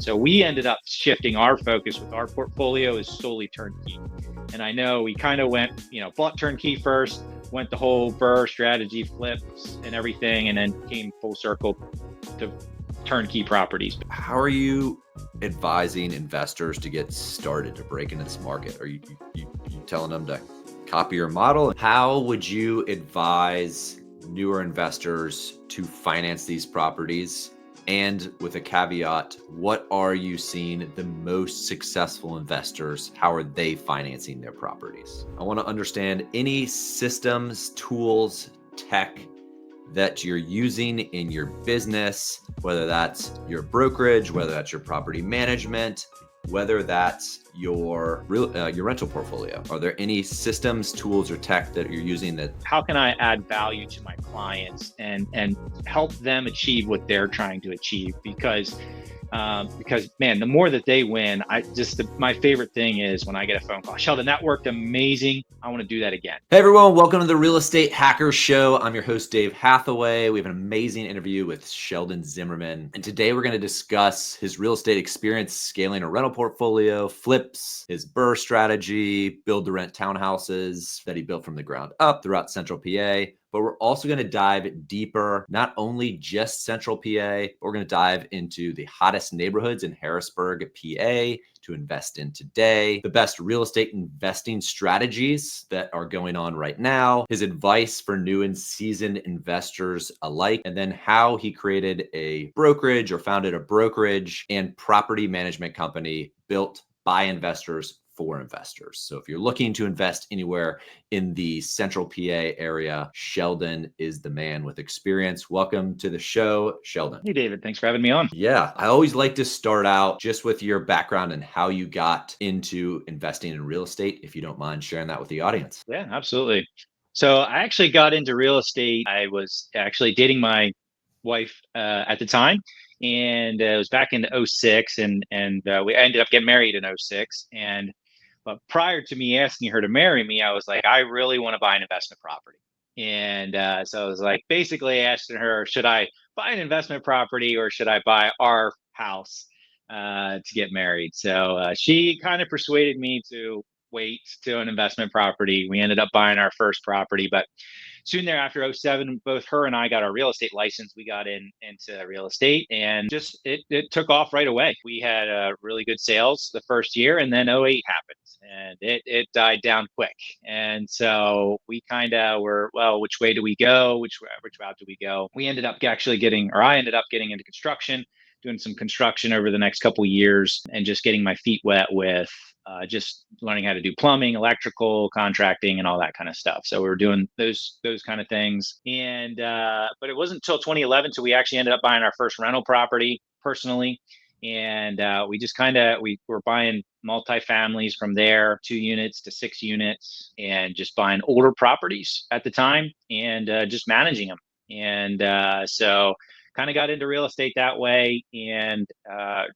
So we ended up shifting our focus with our portfolio is solely turnkey. And I know we kind of went, bought turnkey first, went the whole BRRRR strategy, flips and everything, and then came full circle to turnkey properties. How are you advising investors to get started to break into this market? Are you telling them to copy your model? How would you advise newer investors to finance these properties? And with a caveat, what are you seeing the most successful investors? How are they financing their properties? I want to understand any systems, tools, tech that you're using in your business, whether that's your brokerage, whether that's your property management, whether that's your rental portfolio. Are there any systems, tools, or tech that you're using that? How can I add value to my clients and help them achieve what they're trying to achieve? Because man, the more that they win, my favorite thing is when I get a phone call, Sheldon, that worked amazing. I want to do that again. Hey everyone, welcome to the Real Estate Hackers Show. I'm your host, Dave Hathaway. We have an amazing interview with Sheldon Zimmerman. And today we're going to discuss his real estate experience scaling a rental portfolio, flips, his BRRRR strategy, build to rent townhouses that he built from the ground up throughout Central PA. But we're also going to dive deeper, not only just Central PA, but we're going to dive into the hottest neighborhoods in Harrisburg, PA to invest in today, the best real estate investing strategies that are going on right now, his advice for new and seasoned investors alike, and then how he created a brokerage or founded a brokerage and property management company built by investors for investors. So if you're looking to invest anywhere in the Central PA area, Sheldon is the man with experience. Welcome to the show, Sheldon. Hey, David. Thanks for having me on. Yeah, I always like to start out just with your background and how you got into investing in real estate, if you don't mind sharing that with the audience. Yeah, absolutely. So I actually got into real estate. I was actually dating my wife at the time, and it was back in '06, and we ended up getting married in '06. But prior to me asking her to marry me, I was like, I really want to buy an investment property. And so I was like, basically asking her, should I buy an investment property or should I buy our house to get married? So she kind of persuaded me to wait to an investment property. We ended up buying our first property, but soon thereafter, '07, both her and I got our real estate license. We got into real estate, and just it took off right away. We had really good sales the first year, and then '08 happened, and it died down quick. And so we kind of were, well, which way do we go? Which route do we go? We ended up actually I ended up getting into construction, doing some construction over the next couple of years, and just getting my feet wet with just learning how to do plumbing, electrical, contracting, and all that kind of stuff. So we were doing those kind of things. And but it wasn't until 2011 till we actually ended up buying our first rental property personally. And we were buying multifamilies from there, 2 units to 6 units, and just buying older properties at the time and just managing them. And so kind of got into real estate that way, and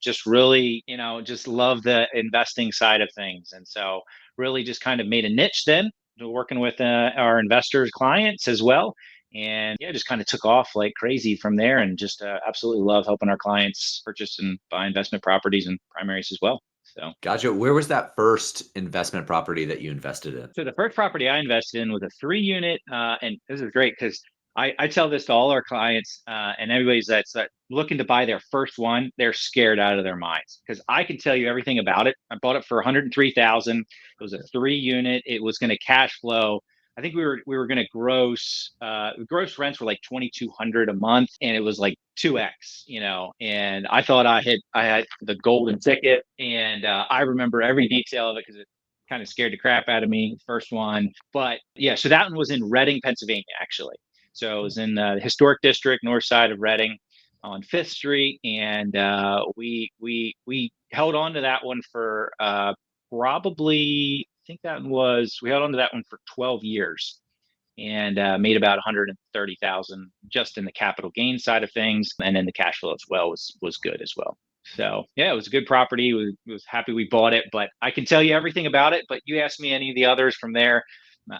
just really, just love the investing side of things. And so really just kind of made a niche then, working with our investors clients as well. And yeah, just kind of took off like crazy from there, and just absolutely love helping our clients purchase and buy investment properties and primaries as well. So Gotcha. Where was that first investment property that you invested in? So the first property I invested in was a 3-unit, and this is great because I tell this to all our clients, and everybody's that's looking to buy their first one. They're scared out of their minds because I can tell you everything about it. I bought it for $103,000. It was a 3-unit. It was going to cash flow. I think we were going to gross rents were like $2,200 a month, and it was like 2x, And I thought I had the golden ticket, and I remember every detail of it because it kind of scared the crap out of me, first one. But yeah, so that one was in Reading, Pennsylvania, actually. So it was in the historic district, north side of Reading, on 5th Street, and we held on to that one for probably, I think we held on to that one for 12 years, and made about 130,000 just in the capital gain side of things, and then the cash flow as well was good as well. So yeah, it was a good property. We was happy we bought it, but I can tell you everything about it. But you asked me any of the others from there,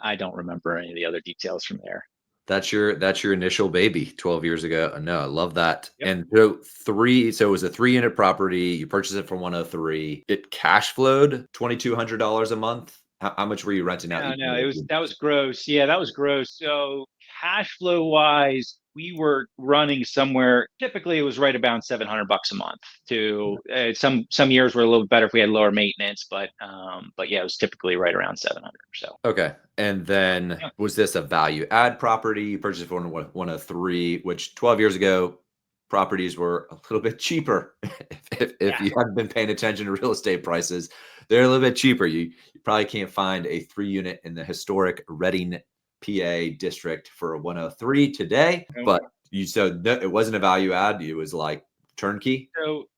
I don't remember any of the other details from there. That's your initial baby 12 years ago. No, I love that. Yep. And so it was a 3-unit property. You purchased it for 103. It cash flowed $2,200 a month. How much were you renting out No, each no, month? that was gross. Yeah, that was gross. So cash flow wise, we were running somewhere. Typically, it was right about $700 a month. To some years were a little better if we had lower maintenance, but yeah, it was typically right around 700 or so. Okay. And then Yeah, was this a value add property? You purchased it for 103, which 12 years ago, properties were a little bit cheaper. If yeah, you haven't been paying attention to real estate prices, they're a little bit cheaper. You probably can't find a 3-unit in the historic Reading, PA district for a 103 today. yeah. But it wasn't a value add. It was like turnkey. So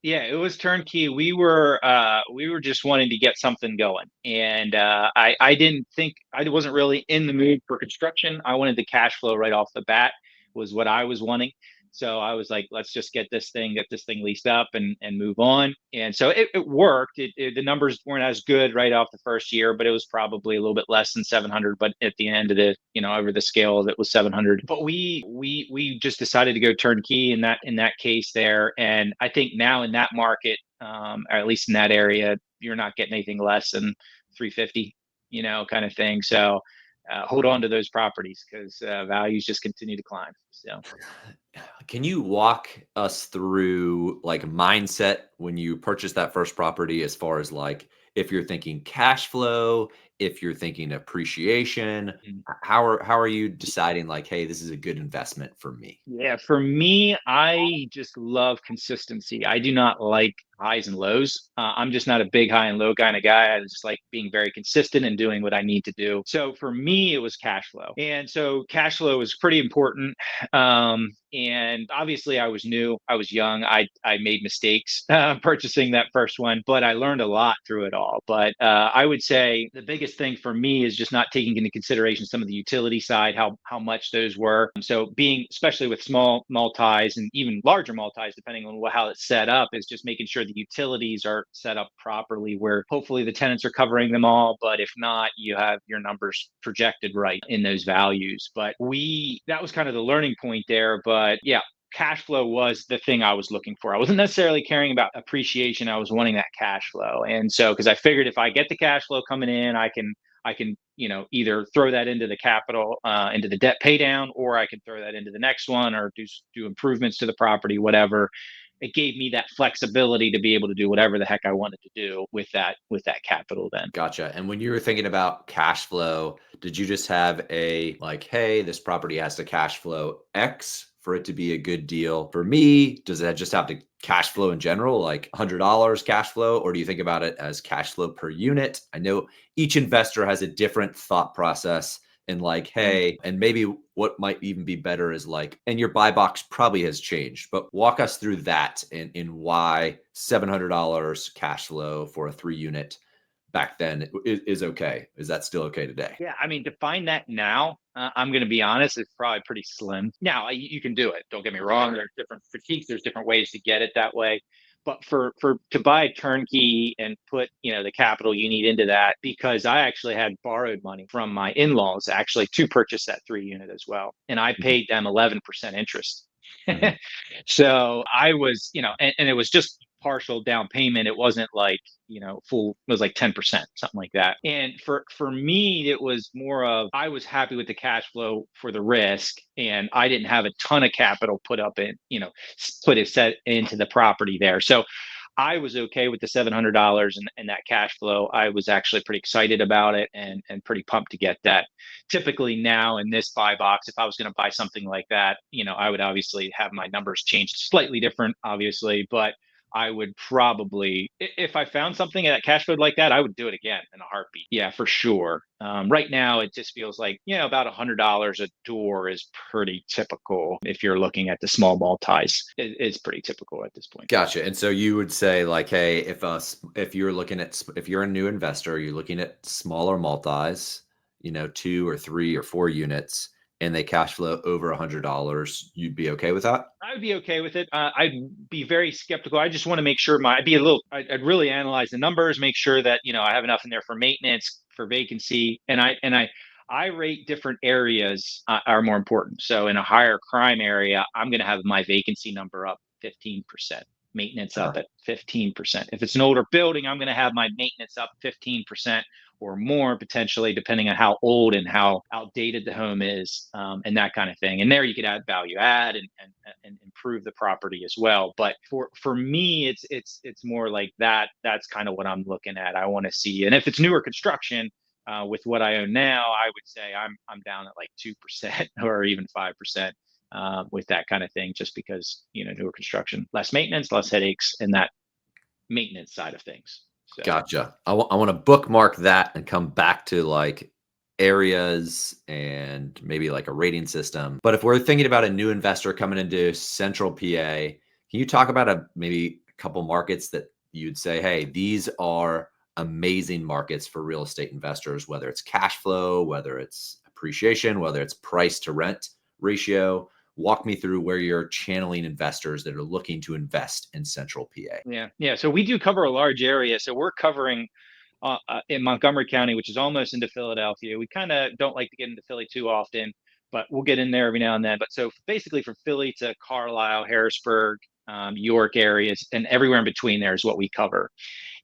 yeah, it was turnkey. We were just wanting to get something going. And I didn't think I wasn't really in the mood for construction. I wanted the cash flow right off the bat was what I was wanting. So I was like, let's just get this thing leased up and move on. And so it worked. The numbers weren't as good right off the first year, but it was probably a little bit less than 700. But at the end of the, over the scale, that was 700. But we just decided to go turnkey in that case there. And I think now in that market, or at least in that area, you're not getting anything less than 350, kind of thing. So hold on to those properties because values just continue to climb. So. Can you walk us through like mindset when you purchase that first property as far as like if you're thinking cash flow, if you're thinking appreciation, how are you deciding like, hey, this is a good investment for me? Yeah, for me, I just love consistency. I do not like highs and lows. I'm just not a big high and low kind of guy. I just like being very consistent and doing what I need to do. So for me, it was cash flow. And so cash flow was pretty important. And obviously, I was new, I was young. I made mistakes purchasing that first one, but I learned a lot through it all. But I would say the biggest thing for me is just not taking into consideration some of the utility side, how much those were. So being, especially with small multis and even larger multis, depending on how it's set up, is just making sure the utilities are set up properly, where hopefully the tenants are covering them all. But if not, you have your numbers projected right in those values. But that was kind of the learning point there. But yeah, cash flow was the thing I was looking for. I wasn't necessarily caring about appreciation. I was wanting that cash flow. And so, because I figured if I get the cash flow coming in, I can either throw that into the capital, into the debt pay down, or I can throw that into the next one, or do improvements to the property, whatever. It gave me that flexibility to be able to do whatever the heck I wanted to do with that capital then. Gotcha. And when you were thinking about cash flow, did you just have a like, hey, this property has to cash flow X for it to be a good deal for me? Does that just have to cash flow in general, like $100 cash flow? Or do you think about it as cash flow per unit? I know each investor has a different thought process and like, Mm. hey, and maybe what might even be better is like, and your buy box probably has changed, but walk us through that in why $700 cash flow for a 3-unit back then is okay. Is that still okay today? Yeah, I mean, to find that now, I'm going to be honest, it's probably pretty slim. Now, you can do it. Don't get me wrong. There's different critiques. There's different ways to get it that way. But for to buy a turnkey and put the capital you need into that, because I actually had borrowed money from my in-laws actually to purchase that 3-unit as well, and I Mhm, paid them 11% interest. mhm. So I was, and it was just partial down payment. It wasn't like, full, it was like 10%, something like that. And for me, it was more of I was happy with the cash flow for the risk, and I didn't have a ton of capital put up in, put it set into the property there. So I was okay with the $700 and that cash flow. I was actually pretty excited about it and pretty pumped to get that. Typically now in this buy box, if I was going to buy something like that, I would obviously have my numbers changed slightly different, obviously, but I would probably, if I found something that cash flowed like that, I would do it again in a heartbeat. Yeah, for sure. Right now, it just feels like, about $100 a door is pretty typical. If you're looking at the small multis, it's pretty typical at this point. Gotcha. And so you would say like, hey, if you're looking at if you're a new investor, you're looking at smaller multis, 2 or 3 or 4 units, and they cash flow over $100, you'd be okay with that? I would be okay with it. I'd be very skeptical. I just want to make sure I'd really analyze the numbers, make sure that, I have enough in there for maintenance, for vacancy. And I I rate different areas are more important. So in a higher crime area, I'm going to have my vacancy number up 15%, maintenance up Sure. at 15%. If it's an older building, I'm going to have my maintenance up 15% or more potentially, depending on how old and how outdated the home is, and that kind of thing. And there you could add value add and improve the property as well. But for me, it's more like that. That's kind of what I'm looking at. I want to see, and if it's newer construction, with what I own now, I would say I'm down at like 2% or even 5%, with that kind of thing, just because newer construction, less maintenance, less headaches, and that maintenance side of things. So Gotcha. I want to bookmark that and come back to like areas and maybe like a rating system. But if we're thinking about a new investor coming into Central PA, can you talk about maybe a couple markets that you'd say, hey, these are amazing markets for real estate investors, whether it's cash flow, whether it's appreciation, whether it's price to rent ratio? Walk me through where you're channeling investors that are looking to invest in Central PA. yeah. So we do cover a large area. So we're covering in Montgomery County, which is almost into Philadelphia. We kind of don't like to get into Philly too often, but we'll get in there every now and then. But so basically, from Philly to Carlisle, Harrisburg, York areas, and everywhere in between there is what we cover.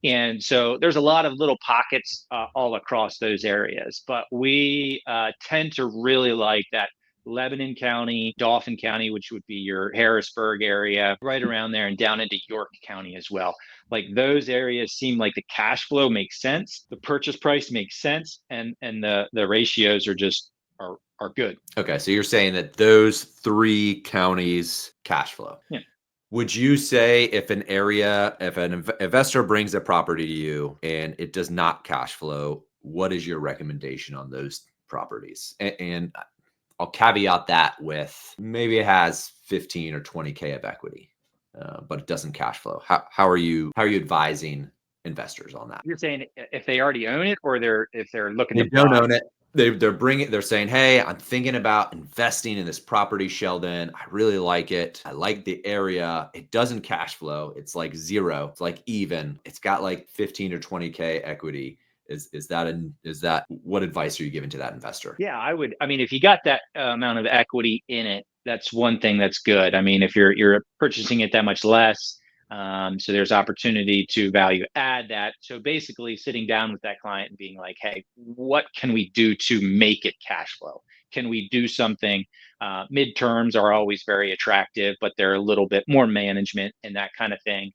And so there's a lot of little pockets all across those areas, but we tend to really like that Lebanon County, Dauphin County, which would be your Harrisburg area, right around there, and down into York County as well. Like those areas seem like the cash flow makes sense, the purchase price makes sense, and the ratios are just are good. Okay, so you're saying that those three counties cash flow. Yeah. Would you say if an investor brings a property to you and it does not cash flow, what is your recommendation on those properties? And I'll caveat that with maybe it has 15 or 20K of equity, but it doesn't cash flow. How are you advising investors on that? You're saying if they already own it, or if they're looking They to don't buy. own it. They're saying, hey, I'm thinking about investing in this property, Sheldon. I really like it. I like the area. It doesn't cash flow. It's like zero. It's like even. It's got like 15 or 20K equity. Is that what advice are you giving to that investor? Yeah, I mean, if you got that amount of equity in it, that's one thing that's good. I mean, if you're purchasing it that much less, so there's opportunity to value add that. So basically, sitting down with that client and being like, "Hey, what can we do to make it cash flow? Can we do something?" Midterms are always very attractive, but they're a little bit more management and that kind of thing.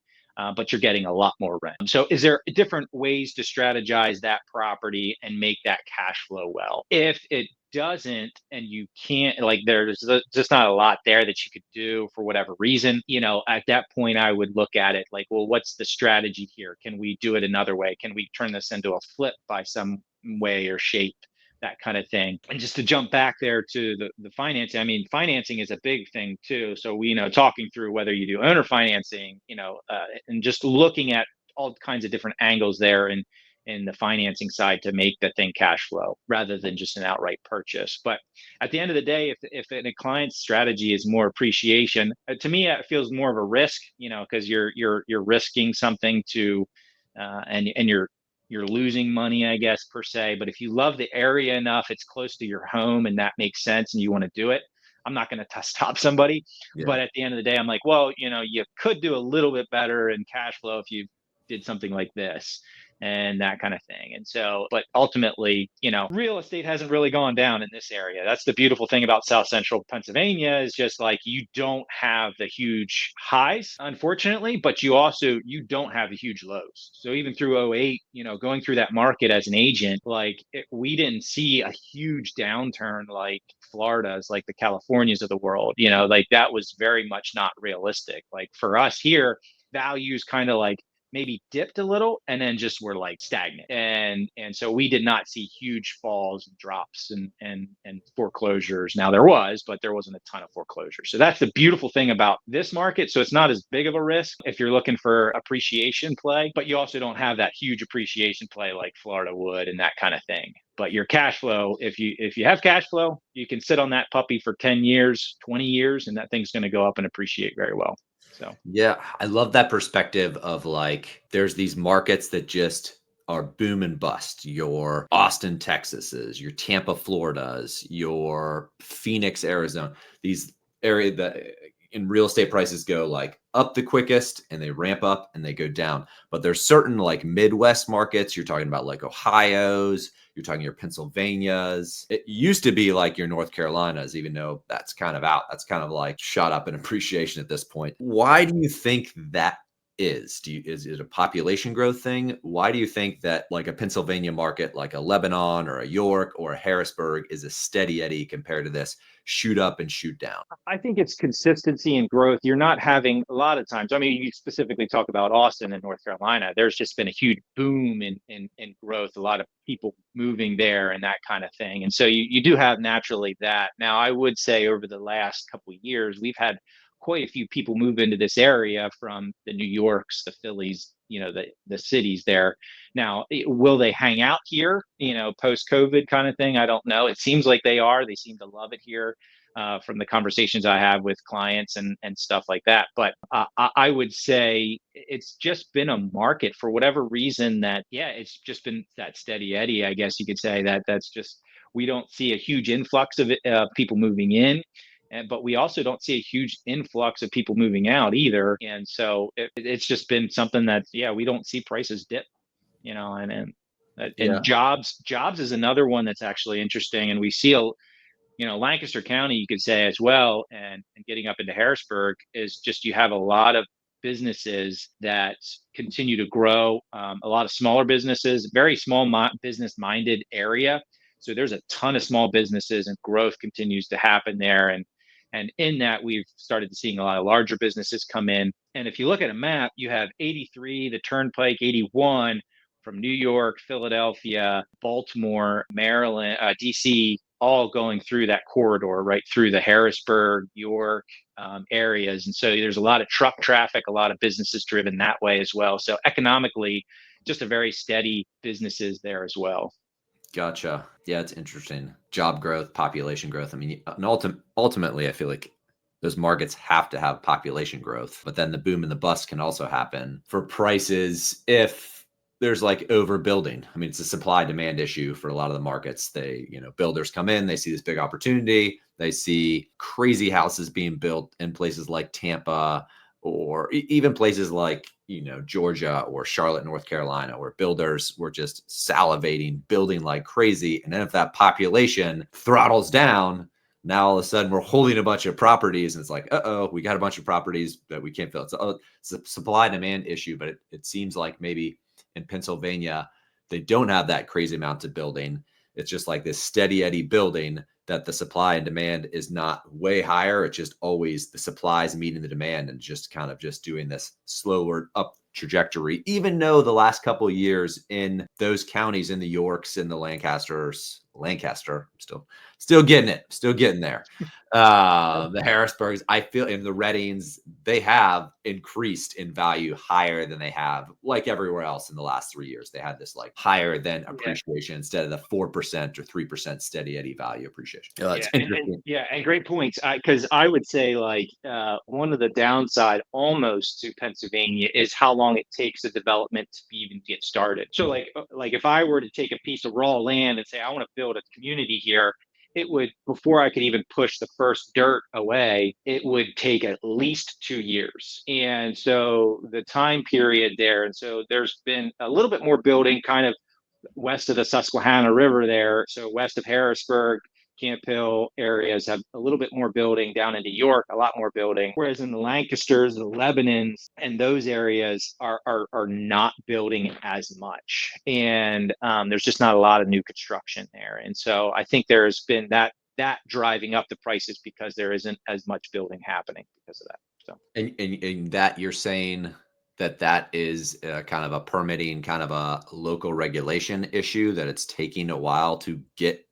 But you're getting a lot more rent. So, is there different ways to strategize that property and make that cash flow well? If it doesn't, and you can't, like, there's just not a lot there that you could do for whatever reason, at that point, I would look at it like, well, what's the strategy here? Can we do it another way? Can we turn this into a flip by some way or shape? That kind of thing. And just to jump back there to the financing, I mean, financing is a big thing too. So we, talking through whether you do owner financing, and just looking at all kinds of different angles there in the financing side to make the thing cash flow rather than just an outright purchase. But at the end of the day, if a client's strategy is more appreciation, to me, it feels more of a risk, because you're risking something to, and you're losing money, I guess, per se. But if you love the area enough, it's close to your home and that makes sense and you want to do it, I'm not going to stop somebody. Yeah. But at the end of the day, I'm like, well, you could do a little bit better in cash flow if you did something like this and that kind of thing. And so, but ultimately, real estate hasn't really gone down in this area. That's the beautiful thing about South Central Pennsylvania, is just like you don't have the huge highs, unfortunately, but you don't have the huge lows. So even through '08, going through that market as an agent, like we didn't see a huge downturn like Florida's, like the Californias of the world, like that was very much not realistic. Like for us here, values kind of like maybe dipped a little and then just were like stagnant, and so we did not see huge falls and drops and foreclosures. Now there was, but there wasn't a ton of foreclosures. So that's the beautiful thing about this market. So it's not as big of a risk if you're looking for appreciation play, but you also don't have that huge appreciation play like Florida would and that kind of thing. But your cash flow, if you have cash flow, you can sit on that puppy for 10 years, 20 years, and that thing's going to go up and appreciate very well. So yeah, I love that perspective of like, there's these markets that just are boom and bust. Your Austin, Texas's, your Tampa, Florida's, your Phoenix, Arizona. These area that in real estate prices go like up the quickest and they ramp up and they go down. But there's certain like Midwest markets. You're talking about like Ohio's, you're talking your Pennsylvania's. It used to be like your North Carolina's, even though that's kind of out. That's kind of like shot up in appreciation at this point. Why do you think that is it a population growth thing? Why do you think that like a Pennsylvania market, like a Lebanon or a York or a Harrisburg is a steady Eddie compared to this shoot up and shoot down? I think it's consistency and growth. You're not having a lot of times. I mean, you specifically talk about Austin and North Carolina. There's just been a huge boom in growth, a lot of people moving there and that kind of thing. And so you do have naturally that. Now, I would say over the last couple of years, we've had quite a few people move into this area from the New Yorks, the Phillies, the cities there. Now, will they hang out here, post COVID kind of thing? I don't know. It seems like they are. They seem to love it here. From the conversations I have with clients and stuff like that. But I would say it's just been a market for whatever reason that, yeah, it's just been that steady Eddie, I guess you could say that's just, we don't see a huge influx of people moving in. But we also don't see a huge influx of people moving out either. And so it's just been something that, yeah, we don't see prices dip, and Yeah. jobs is another one that's actually interesting. And we see Lancaster County, you could say as well, and getting up into Harrisburg is just you have a lot of businesses that continue to grow, a lot of smaller businesses, very small business minded area. So there's a ton of small businesses and growth continues to happen there. And in that, we've started seeing a lot of larger businesses come in. And if you look at a map, you have 83, the Turnpike, 81 from New York, Philadelphia, Baltimore, Maryland, DC, all going through that corridor, right through the Harrisburg, York areas. And so there's a lot of truck traffic, a lot of businesses driven that way as well. So economically, just a very steady businesses there as well. Gotcha. Yeah, it's interesting. Job growth, population growth. I mean, and ultimately, I feel like those markets have to have population growth, but then the boom and the bust can also happen for prices if there's like overbuilding. I mean, it's a supply demand issue for a lot of the markets. Builders come in, they see this big opportunity, they see crazy houses being built in places like Tampa or even places like, Georgia or Charlotte, North Carolina, where builders were just salivating, building like crazy. And then if that population throttles down, now all of a sudden we're holding a bunch of properties and it's like, we got a bunch of properties that we can't fill. It's a supply demand issue, but it seems like maybe in Pennsylvania, they don't have that crazy amount of building. It's just like this steady Eddie building that the supply and demand is not way higher. It's just always the supply is meeting the demand and just kind of just doing this slower up trajectory, even though the last couple of years in those counties, in the Yorks and the Lancaster, still getting it, still getting there. The Harrisburgs, I feel, in the Reddings, they have increased in value higher than they have like everywhere else in the last 3 years. They had this like higher than appreciation instead of the 4% or 3% steady Eddie value appreciation. That's interesting. And great points. Because I would say like one of the downside almost to Pennsylvania is how long it takes the development to even get started. So like if I were to take a piece of raw land and say I want to build a community here, it would, before I could even push the first dirt away, it would take at least 2 years. And so the time period there, and so there's been a little bit more building kind of west of the Susquehanna River there. So west of Harrisburg, Camp Hill areas have a little bit more building. Down into York, a lot more building. Whereas in the Lancasters, the Lebanons, and those areas are not building as much. And there's just not a lot of new construction there. And so I think there's been that driving up the prices because there isn't as much building happening because of that. So and that you're saying that is kind of a permitting, kind of a local regulation issue, that it's taking a while to get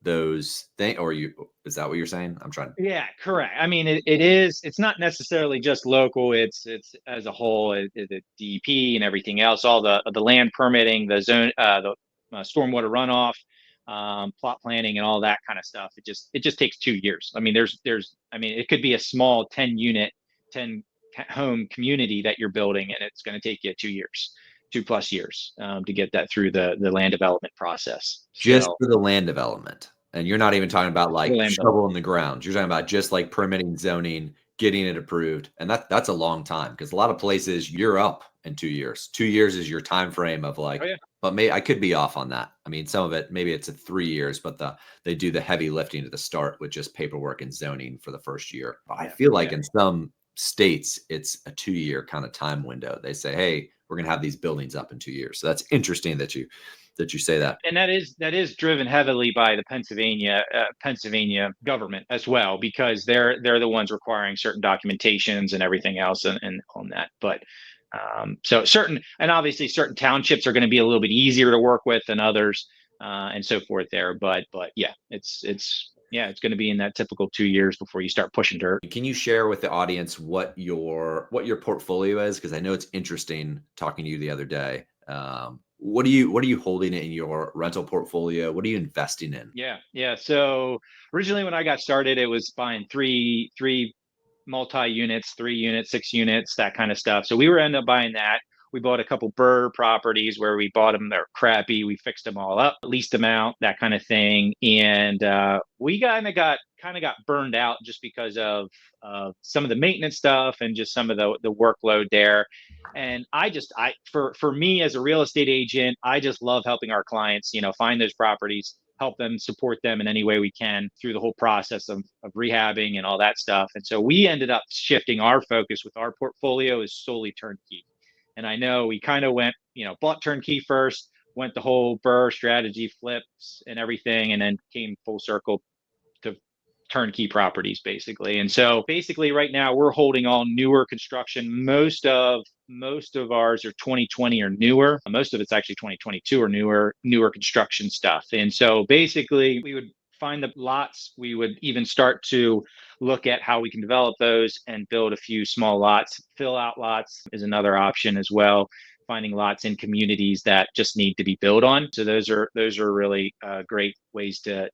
those things, or is that what you're saying? I'm trying. Yeah, correct. I mean, it is, it's not necessarily just local. It's as a whole, the DEP and everything else, all the land permitting, the zone, the stormwater runoff, plot planning and all that kind of stuff. It just takes 2 years. I mean, it could be a small 10 unit, 10 home community that you're building, and it's going to take you 2 years. 2+ years to get that through the land development process. Just So for the land development. And you're not even talking about for the like land development. shovel in the ground. You're talking about just like permitting, zoning, getting it approved. And that's a long time because a lot of places you're up in 2 years. 2 years is your time frame of Oh like, yeah. but I could be off on that. I mean, some of it, maybe it's a 3 years, but they do the heavy lifting at the start with just paperwork and zoning for the first year. But I Yeah. feel like Yeah. in some states, it's a 2 year kind of time window. They say, hey, we're going to have these buildings up in 2 years. So that's interesting that you say that. And that is driven heavily by the Pennsylvania government as well, because they're the ones requiring certain documentations and everything else and on that. But so obviously certain townships are going to be a little bit easier to work with than others, and so forth there. But yeah, it's going to be in that typical 2 years before you start pushing dirt. Can you share with the audience what your portfolio is? Because I know it's interesting talking to you the other day. What are you holding in your rental portfolio? What are you investing in? Yeah. So originally when I got started, it was buying three multi-units, 3 units, 6 units, that kind of stuff. So we were end up buying that. We bought a couple Burr properties where we bought them. They're crappy. We fixed them all up, leased them out, that kind of thing. And we kind of got burned out just because of some of the maintenance stuff and just some of the workload there. And for me as a real estate agent, I just love helping our clients, find those properties, help them, support them in any way we can through the whole process of rehabbing and all that stuff. And so we ended up shifting our focus with our portfolio is solely turnkey. And I know we kind of went, bought turnkey first, went the whole Burr strategy, flips and everything, and then came full circle to turnkey properties basically. And so basically right now we're holding all newer construction. Most of ours are 2020 or newer. Most of it's actually 2022 or newer construction stuff. And so basically we would find the lots. We would even start to look at how we can develop those and build a few small lots. Fill out lots is another option as well. Finding lots in communities that just need to be built on. So those are really great ways to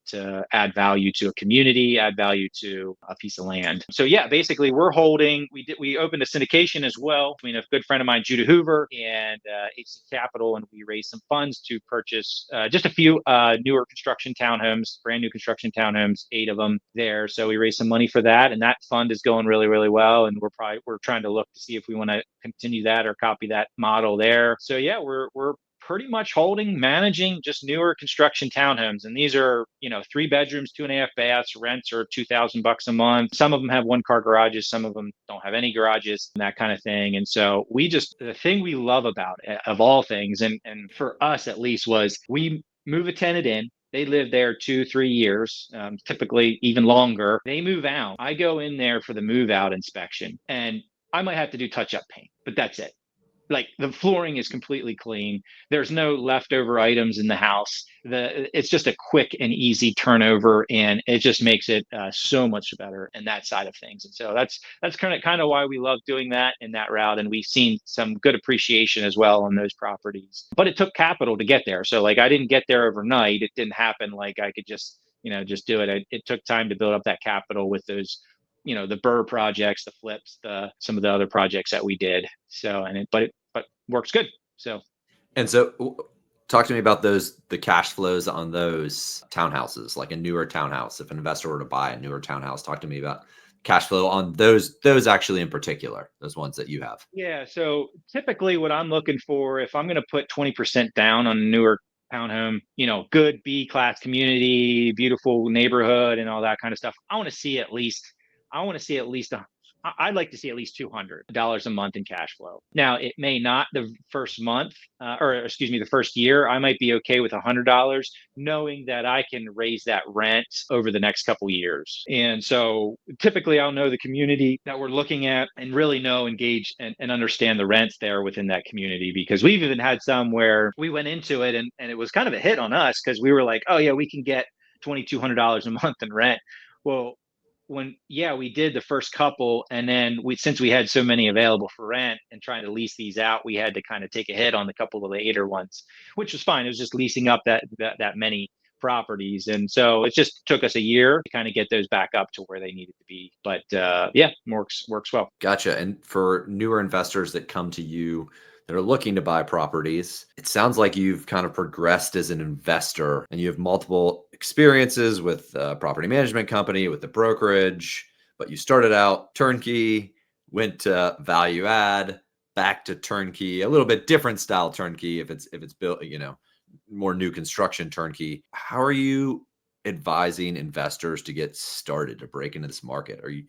add value to a community, add value to a piece of land. So yeah, basically we're holding. We opened a syndication as well between a good friend of mine, Judah Hoover, and HC Capital, and we raised some funds to purchase just a few newer construction townhomes, brand new construction townhomes, 8 of them there. So we raised some money for that, and that fund is going really, really well. And we're trying to look to see if we want to continue that or copy that model there. So yeah, we're pretty much managing just newer construction townhomes. And these are, 3 bedrooms, 2.5 baths. Rents are $2,000 a month. Some of them have 1-car garages. Some of them don't have any garages, that kind of thing. And so the thing we love about it, of all things, and for us at least, was we move a tenant in. They live there 2-3 years, typically even longer. They move out. I go in there for the move out inspection, and I might have to do touch up paint, but that's it. Like the flooring is completely clean. There's no leftover items in the house. It's just a quick and easy turnover, and it just makes it so much better in that side of things. And so that's kind of why we love doing that in that route. And we've seen some good appreciation as well on those properties. But it took capital to get there. So like I didn't get there overnight. It didn't happen like I could just do it. It took time to build up that capital with those the Burr projects, the flips, some of the other projects that we did. So, but works good. So, And so talk to me about the cash flows on those townhouses, like a newer townhouse. If an investor were to buy a newer townhouse, talk to me about cash flow on those actually in particular, those ones that you have. Yeah. So typically what I'm looking for, if I'm going to put 20% down on a newer townhome, good B-class community, beautiful neighborhood and all that kind of stuff, I want to see at least I'd like to see at least $200 a month in cash flow. Now, it may not the first month, the first year. I might be okay with $100, knowing that I can raise that rent over the next couple years. And so typically I'll know the community that we're looking at and really engage and understand the rents there within that community, because we've even had some where we went into it and it was kind of a hit on us because we were like, oh yeah, we can get $2,200 a month in rent. Well, we did the first couple, and then since we had so many available for rent and trying to lease these out, we had to kind of take a hit on the couple of the later ones, which was fine. It was just leasing up that many properties, and so it just took us a year to kind of get those back up to where they needed to be. But works well. Gotcha. And for newer investors that come to you that are looking to buy properties. It sounds like you've kind of progressed as an investor and you have multiple experiences with a property management company, with the brokerage, but you started out turnkey, went to value add, back to turnkey, a little bit different style turnkey if it's built, more new construction turnkey. How are you advising investors to get started to break into this market? Are you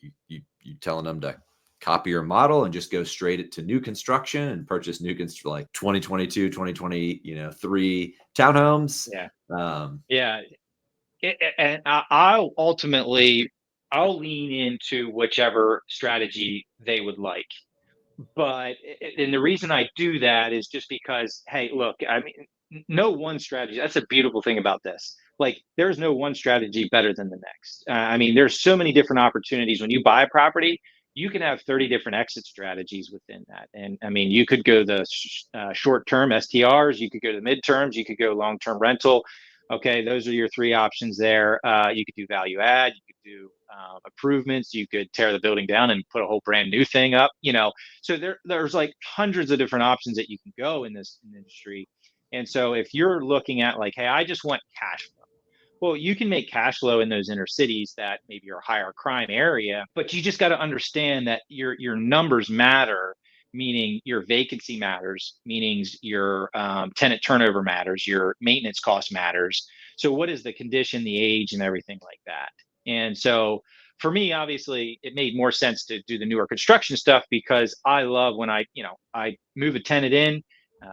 telling them to copy your model and just go straight to new construction and purchase like 2022, 2023 townhomes? Yeah. Um, Yeah. And I'll lean into whichever strategy they would like. But and the reason I do that is just because, hey, look, I mean, no one strategy. That's a beautiful thing about this. Like, there's no one strategy better than the next. I mean, there's so many different opportunities when you buy a property. You can have 30 different exit strategies within that. And I mean, you could go the short term STRs, you could go to the midterms, you could go long term rental. Okay, those are your three options there. You could do value add, you could do improvements, you could tear the building down and put a whole brand new thing up. So there's like hundreds of different options that you can go in this industry. And so if you're looking at like, hey, I just want cash flow. Well, you can make cash flow in those inner cities that maybe are a higher crime area, but you just got to understand that your numbers matter, meaning your vacancy matters, meaning your tenant turnover matters, your maintenance cost matters. So what is the condition, the age, and everything like that? And so for me, obviously, it made more sense to do the newer construction stuff because I love when I move a tenant in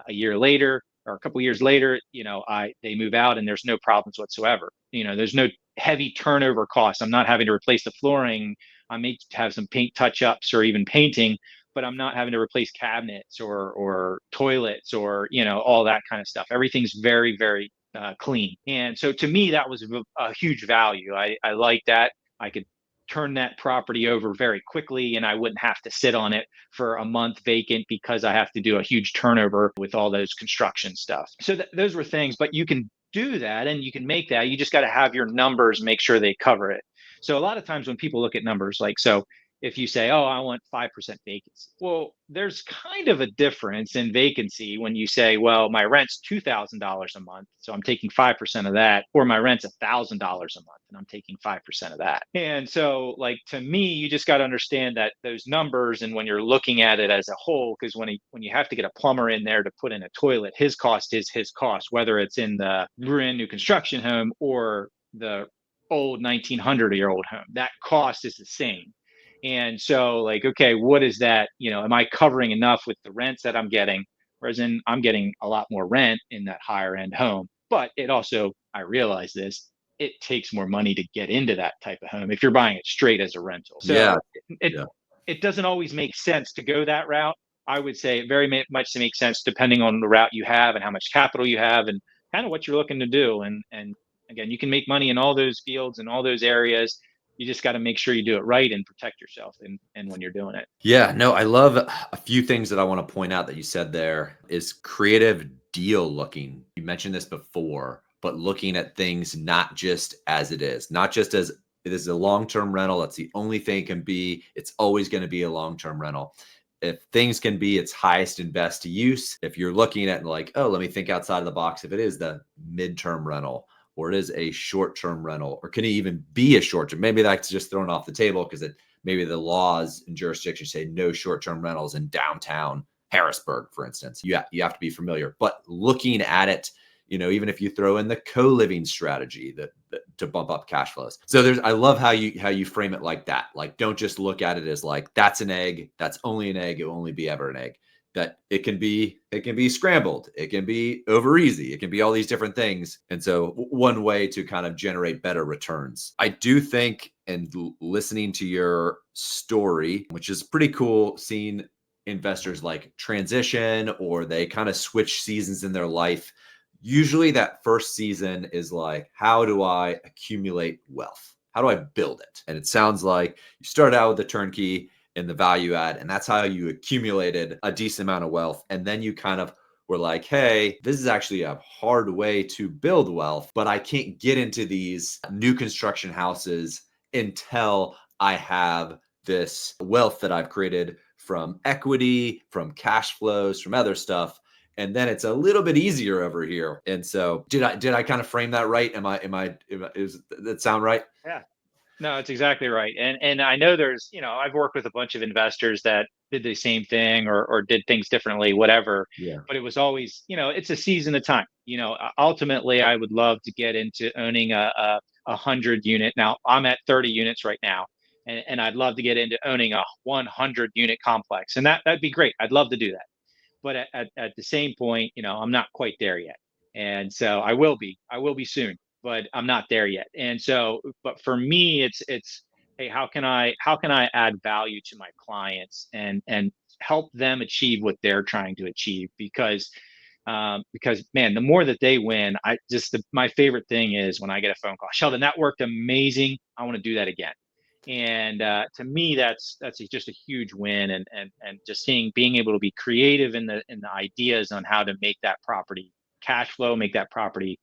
a year later or a couple years later, they move out and there's no problems whatsoever. There's no heavy turnover costs. I'm not having to replace the flooring. I may have some paint touch ups or even painting, but I'm not having to replace cabinets or toilets or all that kind of stuff. Everything's very, very clean. And so to me, that was a huge value. I like that. I could turn that property over very quickly and I wouldn't have to sit on it for a month vacant because I have to do a huge turnover with all those construction stuff. So those were things, but you can do that and you can make that. You just got to have your numbers, make sure they cover it. So a lot of times when people look at numbers, like, so if you say, oh, I want 5% vacancy. Well, there's kind of a difference in vacancy when you say, well, my rent's $2,000 a month, so I'm taking 5% of that, or my rent's $1,000 a month and I'm taking 5% of that. And so, like, to me, you just got to understand that those numbers, and when you're looking at it as a whole, because when you have to get a plumber in there to put in a toilet, his cost is his cost, whether it's in the brand new construction home or the old 1900-year-old home. That cost is the same. And so, like, okay, what is that? Am I covering enough with the rents that I'm getting? Whereas I'm getting a lot more rent in that higher end home. But it also, I realize this, it takes more money to get into that type of home if you're buying it straight as a rental. yeah. So it doesn't always make sense to go that route. I would say it very much to make sense depending on the route you have and how much capital you have and kind of what you're looking to do. And again, you can make money in all those fields and all those areas. You just got to make sure you do it right and protect yourself and when you're doing it. Yeah, no, I love a few things that I want to point out that you said there is creative deal looking. You mentioned this before, but looking at things not just as it is, not just as it is a long-term rental. That's the only thing it can be. It's always going to be a long-term rental. If things can be its highest and best use, if you're looking at like, oh, let me think outside of the box. If it is the midterm rental, or it is a short-term rental, or can it even be a short-term? Maybe that's just thrown off the table because maybe the laws and jurisdictions say no short-term rentals in downtown Harrisburg, for instance. You have to be familiar. But looking at it, even if you throw in the co-living strategy that to bump up cash flows. So I love how you frame it like that. Like, don't just look at it as like that's an egg, that's only an egg, it will only be ever an egg. That it can be scrambled, it can be over easy, it can be all these different things. And so one way to kind of generate better returns. I do think, and listening to your story, which is pretty cool, seeing investors like transition or they kind of switch seasons in their life. Usually that first season is like, how do I accumulate wealth? How do I build it? And it sounds like you started out with the turnkey and the value add, and that's how you accumulated a decent amount of wealth. And then you kind of were like, hey, this is actually a hard way to build wealth, but I can't get into these new construction houses until I have this wealth that I've created from equity, from cash flows, from other stuff. And then it's a little bit easier over here. And so did I kind of frame that right? Does that sound right? Yeah. No, it's exactly right. And I know there's, I've worked with a bunch of investors that did the same thing or did things differently, whatever. Yeah. But it was always, it's a season of time. Ultimately, I would love to get into owning a 100 unit. Now I'm at 30 units right now, and I'd love to get into owning a 100 unit complex, and that'd be great. I'd love to do that. But at the same point, I'm not quite there yet. And so I will be soon, but I'm not there yet. And so, but for me, it's, hey, how can I add value to my clients and help them achieve what they're trying to achieve? Because man, the more that they win, my favorite thing is when I get a phone call, Sheldon, that worked amazing. I want to do that again. And to me, that's just a huge win, and just being able to be creative in the ideas on how to make that property cash flow, make that property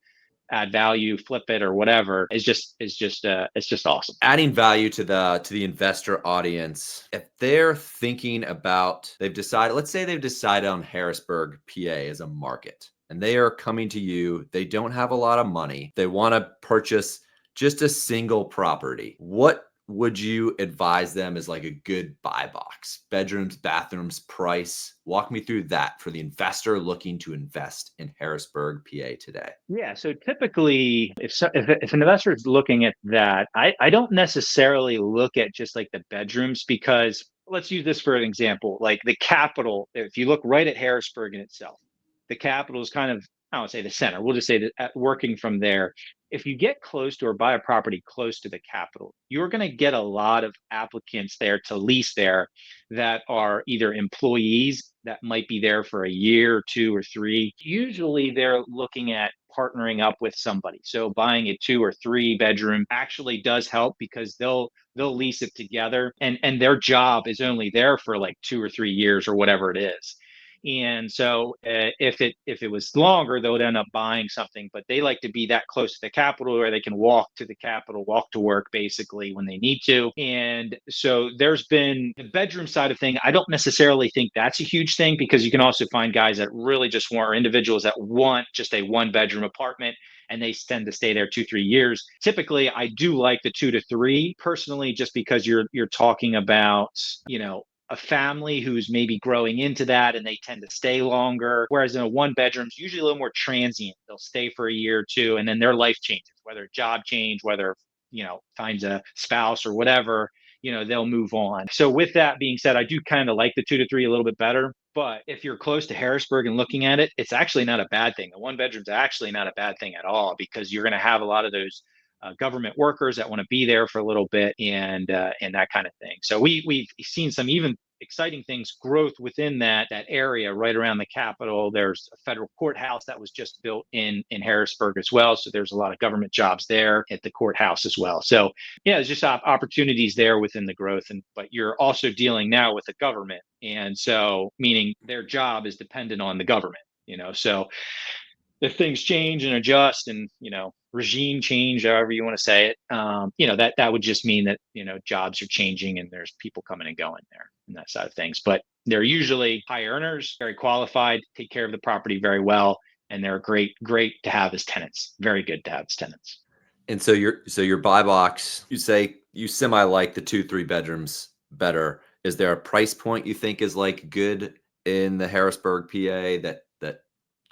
add value, flip it or whatever it's just awesome. Adding value to the investor audience, if they're thinking about, let's say they've decided on Harrisburg, PA as a market, and they are coming to you, they don't have a lot of money, they want to purchase just a single property. What would you advise them as like a good buy box? Bedrooms, bathrooms, price? Walk me through that for the investor looking to invest in Harrisburg, PA today. Yeah. So typically, if an investor is looking at that, I don't necessarily look at just like the bedrooms, because let's use this for an example. Like the capital, if you look right at Harrisburg in itself, the capital is kind of, I don't say the center. We'll just say that working from there. If you get close to or buy a property close to the capital, you're going to get a lot of applicants there to lease there that are either employees that might be there for a year or two or three. Usually they're looking at partnering up with somebody. So buying a 2 or 3 bedroom actually does help, because they'll lease it together, and their job is only there for like 2 or 3 years or whatever it is. And so if it was longer, they would end up buying something, but they like to be that close to the capital where they can walk to the capital, walk to work basically when they need to. And so there's been the bedroom side of thing. I don't necessarily think that's a huge thing, because you can also find guys that really just want, or individuals that want just a 1 bedroom apartment, and they tend to stay there 2, 3 years. Typically, I do like the 2 to 3 personally, just because you're talking about, a family who's maybe growing into that, and they tend to stay longer. Whereas in a 1 bedroom, it's usually a little more transient. They'll stay for a year or two, and then their life changes, whether job change, whether, finds a spouse or whatever, they'll move on. So with that being said, I do kind of like the 2 to 3 a little bit better. But if you're close to Harrisburg and looking at it, it's actually not a bad thing. The 1 bedroom's actually not a bad thing at all, because you're going to have a lot of those government workers that want to be there for a little bit, and that kind of thing. So we've seen some even exciting things, growth within that area right around the Capitol. There's a federal courthouse that was just built in Harrisburg as well. So there's a lot of government jobs there at the courthouse as well. So yeah, there's just opportunities there within the growth. But you're also dealing now with the government. And so meaning their job is dependent on the government, so if things change and adjust and, regime change, however you want to say it, that would just mean that, jobs are changing and there's people coming and going there and that side of things. But they're usually high earners, very qualified, take care of the property very well. And they're great to have as tenants. Very good to have as tenants. And so your buy box, you say you semi like the 2, 3 bedrooms better. Is there a price point you think is like good in the Harrisburg, PA that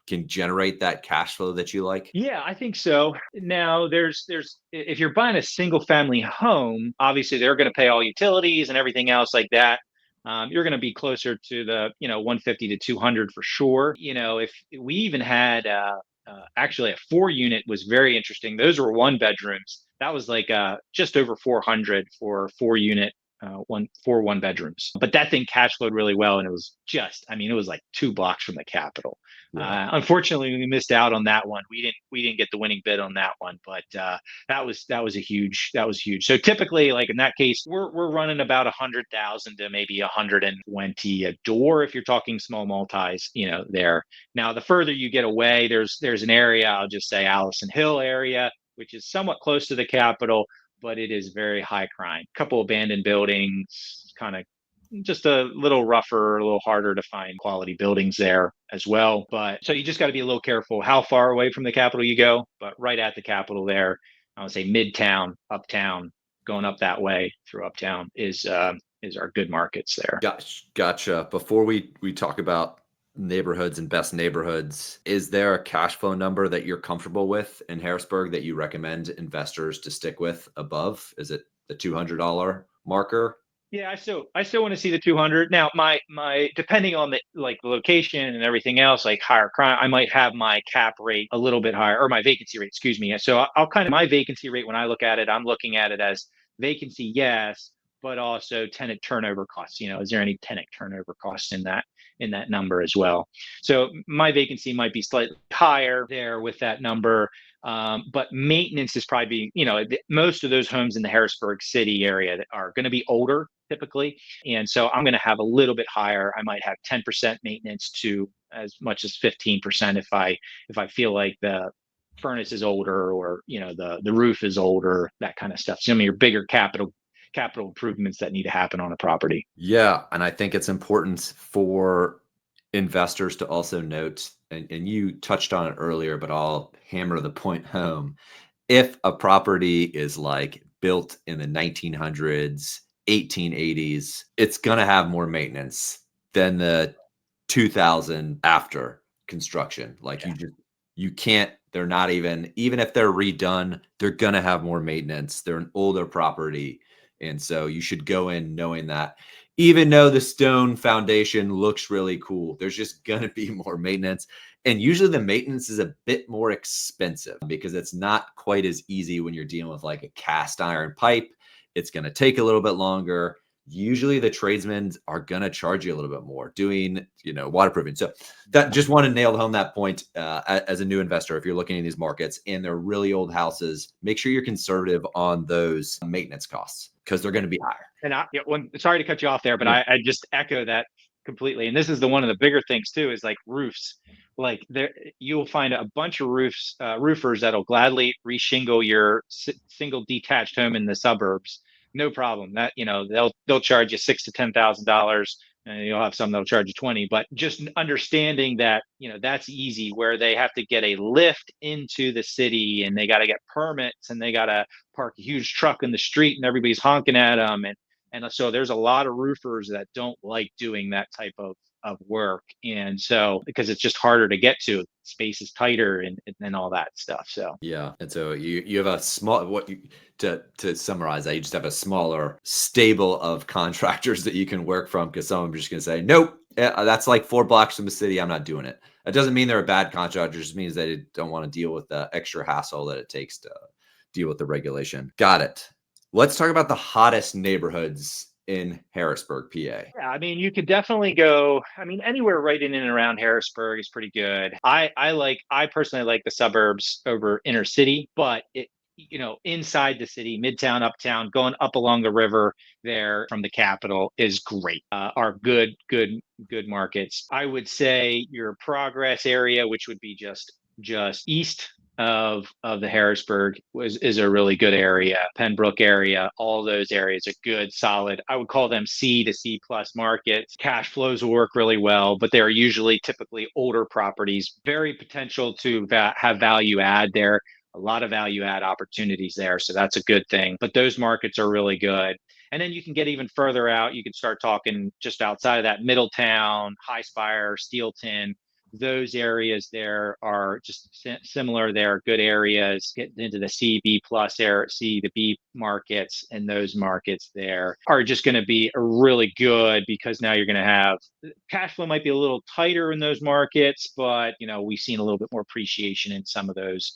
can generate that cash flow that you like? Yeah, I think so. Now there's if you're buying a single family home, obviously they're going to pay all utilities and everything else like that. You're going to be closer to the 150 to 200 for sure. If we even had actually a 4 unit was very interesting. Those were 1 bedrooms. That was like just over 400 for 4 unit. 1 bedrooms, but that thing cash flowed really well, and it was it was like 2 blocks from the Capitol. Yeah. Unfortunately, we missed out on that one. We didn't get the winning bid on that one, but that was huge. So typically, like in that case, we're running about 100,000 to maybe 120 a door if you're talking small multis. There. Now, the further you get away, there's an area, I'll just say Allison Hill area, which is somewhat close to the Capitol, but it is very high crime. A couple abandoned buildings, kind of just a little rougher, a little harder to find quality buildings there as well. But so you just got to be a little careful how far away from the capital you go. But right at the capital there, I would say midtown, uptown, going up that way through uptown is our good markets there. Gotcha. Before we talk about neighborhoods and best neighborhoods, is there a cash flow number that you're comfortable with in Harrisburg that you recommend investors to stick with above? Is it the $200 marker? Yeah, I still want to see the 200. Now, my depending on the like the location and everything else, like higher crime, I might have my cap rate a little bit higher, or my vacancy rate, excuse me. So I'll kind of my vacancy rate when I look at it, I'm looking at it as vacancy, yes, but also tenant turnover costs. Is there any tenant turnover costs in that number as well? So my vacancy might be slightly higher there with that number. But maintenance is probably, most of those homes in the Harrisburg City area that are going to be older typically. And so I'm going to have a little bit higher. I might have 10% maintenance to as much as 15% if I feel like the furnace is older, or the roof is older, that kind of stuff. Some of your bigger capital improvements that need to happen on a property. Yeah, and I think it's important for investors to also note, and you touched on it earlier, but I'll hammer the point home. If a property is like built in the 1900s, 1880s, it's going to have more maintenance than the 2000 after construction. Like Yeah. you can't, they're not even if they're redone, they're going to have more maintenance. They're an older property. And so you should go in knowing that even though the stone foundation looks really cool, there's just going to be more maintenance. And usually the maintenance is a bit more expensive because it's not quite as easy when you're dealing with like a cast iron pipe. It's going to take a little bit longer. Usually the tradesmen are going to charge you a little bit more doing, waterproofing. So that just want to nail home that point as a new investor. If you're looking at these markets and they're really old houses, make sure you're conservative on those maintenance costs because they're going to be higher. And sorry to cut you off there, but I just echo that completely. And this is one of the bigger things too, is like roofs. Like there, you'll find a bunch of roofers that'll gladly reshingle your single detached home in the suburbs, no problem. That they'll charge you $6,000 to $10,000, and you'll have some that'll charge you 20. But just understanding that that's easy, where they have to get a lift into the city, and they got to get permits, and they got to park a huge truck in the street, and everybody's honking at them, and so there's a lot of roofers that don't like doing that type of work. And so, because it's just harder to get to, space is tighter and all that stuff. So, yeah. And so you have a small, to summarize that, you just have a smaller stable of contractors that you can work from, because some of them are just going to say, nope, that's like 4 blocks from the city. I'm not doing it. It doesn't mean they're a bad contractor. It just means they don't want to deal with the extra hassle that it takes to deal with the regulation. Got it. Let's talk about the hottest neighborhoods in Harrisburg, PA. yeah, I mean, you could definitely go. I mean, anywhere right in and around Harrisburg is pretty good. I personally like the suburbs over inner city, but inside the city, midtown, uptown, going up along the river there from the capital is great. Are good markets. I would say your Progress area, which would be just east of the Harrisburg, is a really good area. Pembroke area, all those areas are good, solid. I would call them C to C plus markets. Cash flows will work really well, but they're usually typically older properties. Very potential to have value add there. A lot of value add opportunities there, so that's a good thing. But those markets are really good. And then you can get even further out. You can start talking just outside of that, Middletown, High Spire, Steelton. Those areas there are just similar. They're good areas. Get into the C, B plus area, C to B markets, and those markets there are just going to be really good, because now you're going to have cash flow might be a little tighter in those markets, but we've seen a little bit more appreciation in some of those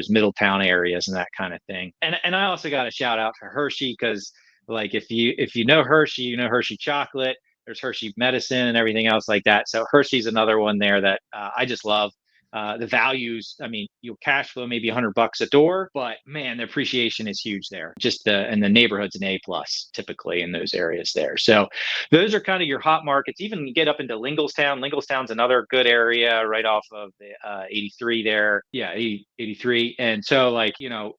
Middletown areas and that kind of thing. And I also got a shout out to Hershey, because like if you know Hershey, Hershey chocolate. There's Hershey medicine and everything else like that. So Hershey's another one there that I just love. The values, I mean, your cash flow maybe $100 a door, but man, the appreciation is huge there. And the neighborhood's an A plus typically in those areas there. So those are kind of your hot markets. Even get up into Lingelstown. Lingelstown's another good area right off of the 83 there. Yeah, 83. And so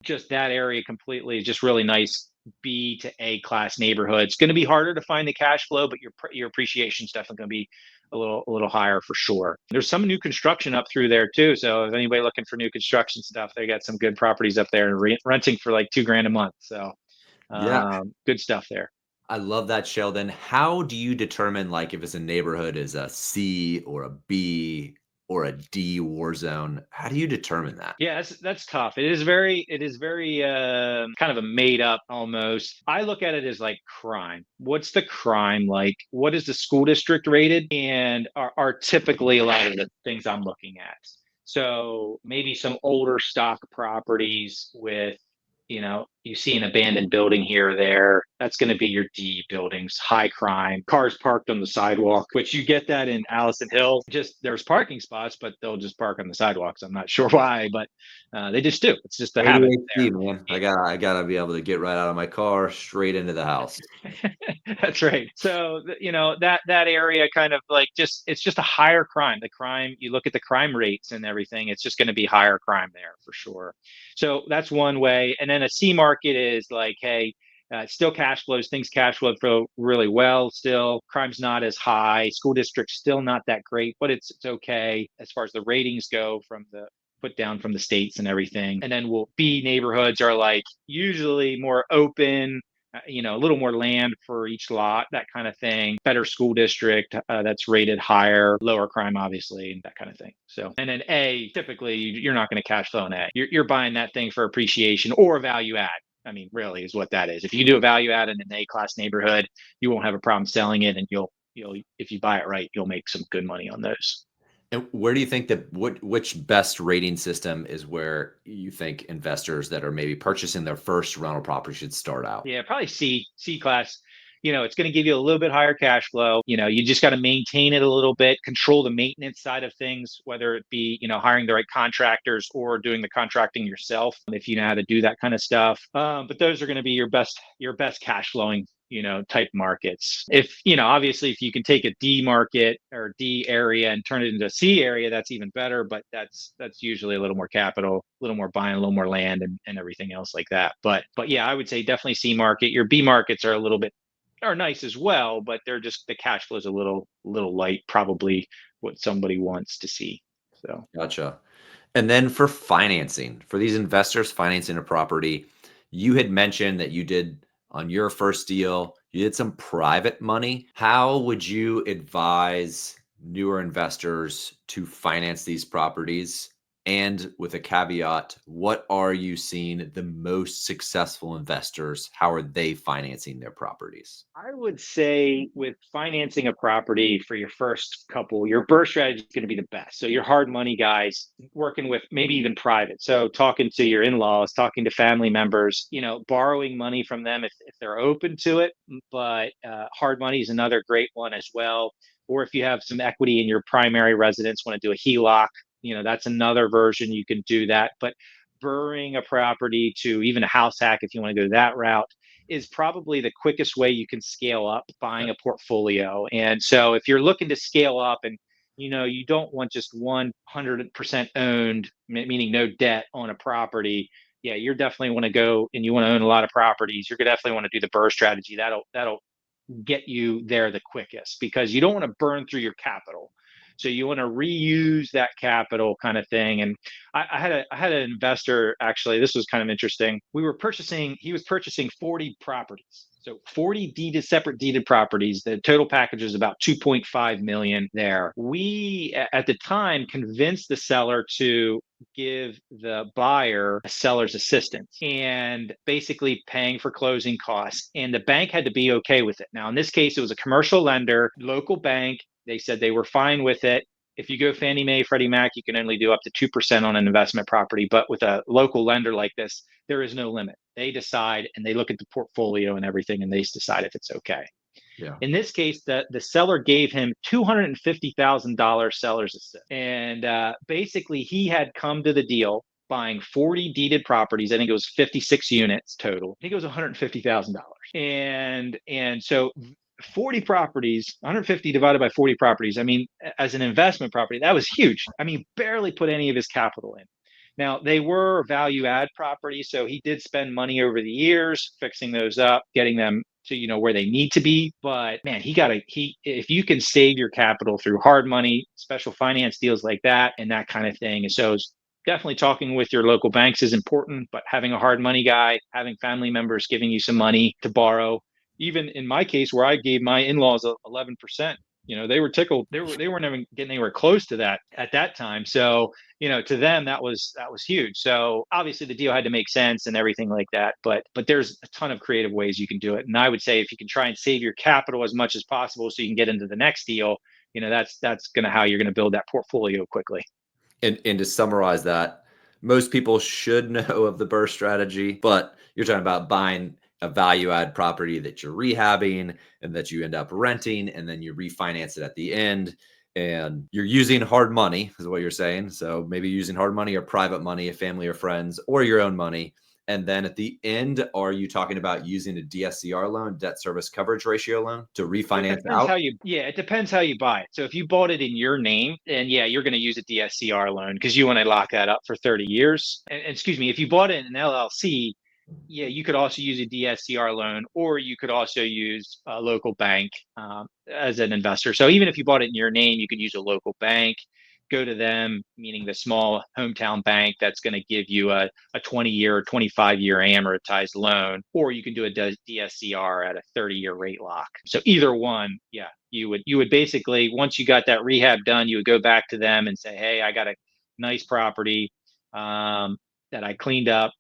just that area completely is just really nice B to A class neighborhood. It's going to be harder to find the cash flow, but your appreciation is definitely going to be a little higher for sure. There's some new construction up through there too. So if anybody looking for new construction stuff, they got some good properties up there and renting for like $2,000 a month. So Yeah. good stuff there. I love that, Sheldon. How do you determine like if it's a neighborhood is a C or a B or a D war zone? How do you determine that? Yeah, that's tough. It is very kind of a made up almost. I look at it as like crime. What's the crime like? What is the school district rated? And are typically a lot of the things I'm looking at. So maybe some older stock properties with, you see an abandoned building here or there. That's going to be your D buildings, high crime, cars parked on the sidewalk, which you get that in Allison Hill. Just there's parking spots, but they'll just park on the sidewalks. I'm not sure why, but they just do. It's just the habit ADHD, man. I gotta be able to get right out of my car, straight into the house. there. That's right. So that area kind of like it's just a higher crime. The crime, you look at the crime rates and everything, it's just going to be higher crime there for sure. So that's one way. And then a C market is like, hey, still cash flows, things cash flow really well. Still, crime's not as high. School district's still not that great, but it's okay as far as the ratings go from the put down from the states and everything. And then will B neighborhoods are like usually more open, a little more land for each lot, that kind of thing. Better school district that's rated higher, lower crime, obviously, and that kind of thing. So, and then A, typically you're not going to cash flow in A. You're buying that thing for appreciation or value add. I mean, really is what that is. If you do a value add in an A class neighborhood, you won't have a problem selling it, and you'll if you buy it right, you'll make some good money on those. And where do you think that which best rating system is where you think investors that are maybe purchasing their first rental property should start out? Yeah, probably C class. It's going to give you a little bit higher cash flow. You just got to maintain it a little bit, control the maintenance side of things, whether it be, hiring the right contractors or doing the contracting yourself, if you know how to do that kind of stuff. But those are going to be your best cash flowing, type markets. If, obviously if you can take a D market or D area and turn it into a C area, that's even better. But that's usually a little more capital, a little more buying, a little more land and everything else like that. But yeah, I would say definitely C market. Your B markets are nice as well, but they're just the cash flow is a little light, probably what somebody wants to see. So Gotcha. And then for financing, for these investors financing a property, you had mentioned that you did on your first deal, you did some private money. How would you advise newer investors to finance these properties? And with a caveat, what are you seeing the most successful investors? How are they financing their properties? I would say with financing a property for your first couple, your burst strategy is going to be the best. So your hard money guys working with maybe even private. So talking to your in-laws, talking to family members, borrowing money from them if they're open to it. But hard money is another great one as well. Or if you have some equity in your primary residence, want to do a HELOC, that's another version you can do that. But burring a property to even a house hack, if you want to go that route, is probably the quickest way you can scale up buying a portfolio. And so if you're looking to scale up and you don't want just 100% owned, meaning no debt on a property. Yeah, you're definitely want to go and you want to own a lot of properties. You're gonna definitely want to do the burr strategy. That'll get you there the quickest because you don't want to burn through your capital. So you want to reuse that capital kind of thing. And I had an investor actually. This was kind of interesting. He was purchasing 40 properties. So 40 separate deeded properties. The total package was about 2.5 million there. We at the time convinced the seller to give the buyer a seller's assistance and basically paying for closing costs. And the bank had to be okay with it. Now, in this case, it was a commercial lender, local bank. They said they were fine with it. If you go Fannie Mae, Freddie Mac, you can only do up to 2% on an investment property. But with a local lender like this, there is no limit. They decide and they look at the portfolio and everything, and they decide if it's okay. Yeah. In this case, the seller gave him $250,000 seller's assist. And basically, he had come to the deal buying 40 deeded properties. I think it was 56 units total. I think it was $150,000. And so 40 properties, 150 divided by 40 properties. I mean, as an investment property, that was huge. I mean, barely put any of his capital in. Now, they were value add properties, so he did spend money over the years fixing those up, getting them to where they need to be. But man, he if you can save your capital through hard money, special finance deals like that, and that kind of thing. And so definitely talking with your local banks is important, but having a hard money guy, having family members giving you some money to borrow. Even in my case, where I gave my in-laws 11%, they were tickled. They weren't even getting anywhere close to that at that time. So to them that was huge. So obviously the deal had to make sense and everything like that. But there's a ton of creative ways you can do it. And I would say if you can try and save your capital as much as possible so you can get into the next deal, that's gonna how you're gonna build that portfolio quickly. And to summarize that, most people should know of the burst strategy, but you're talking about buying a value add property that you're rehabbing and that you end up renting, and then you refinance it at the end. And you're using hard money, is what you're saying. So maybe using hard money or private money, a family or friends, or your own money. And then at the end, are you talking about using a DSCR loan, debt service coverage ratio loan, to refinance out? It depends how you buy it. So if you bought it in your name, then yeah, you're going to use a DSCR loan because you want to lock that up for 30 years. And excuse me, if you bought it in an LLC, yeah, you could also use a DSCR loan, or you could also use a local bank as an investor. So even if you bought it in your name, you could use a local bank. Go to them, meaning the small hometown bank that's going to give you a 20-year or 25-year amortized loan, or you can do a DSCR at a 30-year rate lock. So either one, yeah, you would basically, once you got that rehab done, you would go back to them and say, hey, I got a nice property that I cleaned up.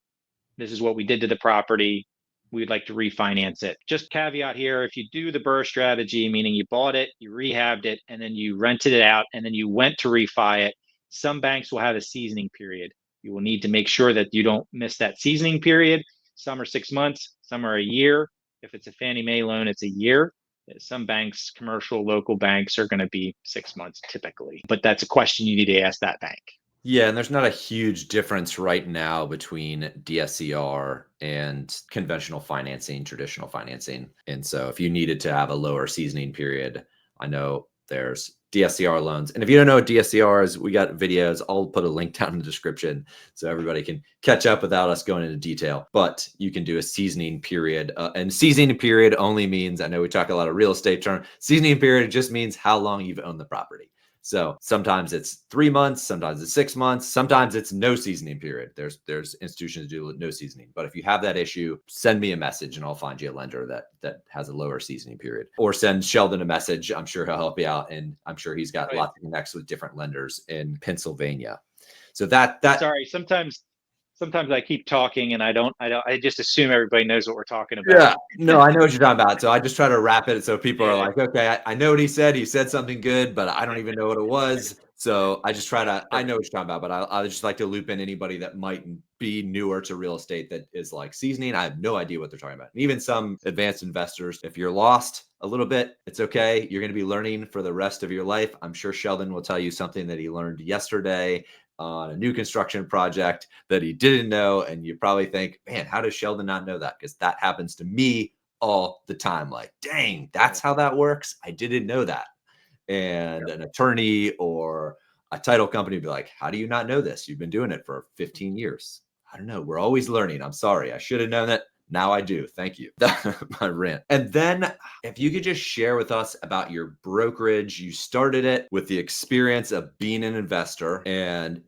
This is what we did to the property. We'd like to refinance it. Just caveat here, if you do the BRRRR strategy, meaning you bought it, you rehabbed it, and then you rented it out, and then you went to refi it, some banks will have a seasoning period. You will need to make sure that you don't miss that seasoning period. Some are 6 months, some are a year. If it's a Fannie Mae loan, it's a year. Some banks, commercial, local banks, are going to be 6 months typically. But that's a question you need to ask that bank. Yeah, and there's not a huge difference right now between DSCR and conventional financing, traditional financing. And so if you needed to have a lower seasoning period, I know there's DSCR loans. And if you don't know what DSCR is, we got videos. I'll put a link down in the description so everybody can catch up without us going into detail. But you can do a seasoning period. And seasoning period only means, I know we talk a lot of real estate terms, seasoning period just means how long you've owned the property. So sometimes it's 3 months, sometimes it's 6 months, sometimes it's no seasoning period. There's institutions do no seasoning. But if you have that issue, send me a message and I'll find you a lender that has a lower seasoning period. Or send Sheldon a message. I'm sure he'll help you out. And I'm sure he's got lots of connects with different lenders in Pennsylvania. So that sorry, sometimes I keep talking and I just assume everybody knows what we're talking about. Yeah, no, I know what you're talking about. So I just try to wrap it so people are like, okay, I know what he said. He said something good, but I don't even know what it was. So I just try to, I know what you're talking about, but I just like to loop in anybody that might be newer to real estate that is like seasoning. I have no idea what they're talking about. And even some advanced investors, if you're lost a little bit, it's okay. You're going to be learning for the rest of your life. I'm sure Sheldon will tell you something that he learned yesterday on a new construction project that he didn't know. And you probably think, man, how does Sheldon not know that? Because that happens to me all the time. Like, dang, that's how that works. I didn't know that. And an attorney or a title company would be like, how do you not know this? You've been doing it for 15 years. I don't know. We're always learning. I'm sorry. I should have known it. Now I do. Thank you. My rant. And then if you could just share with us about your brokerage. You started it with the experience of being an investor, and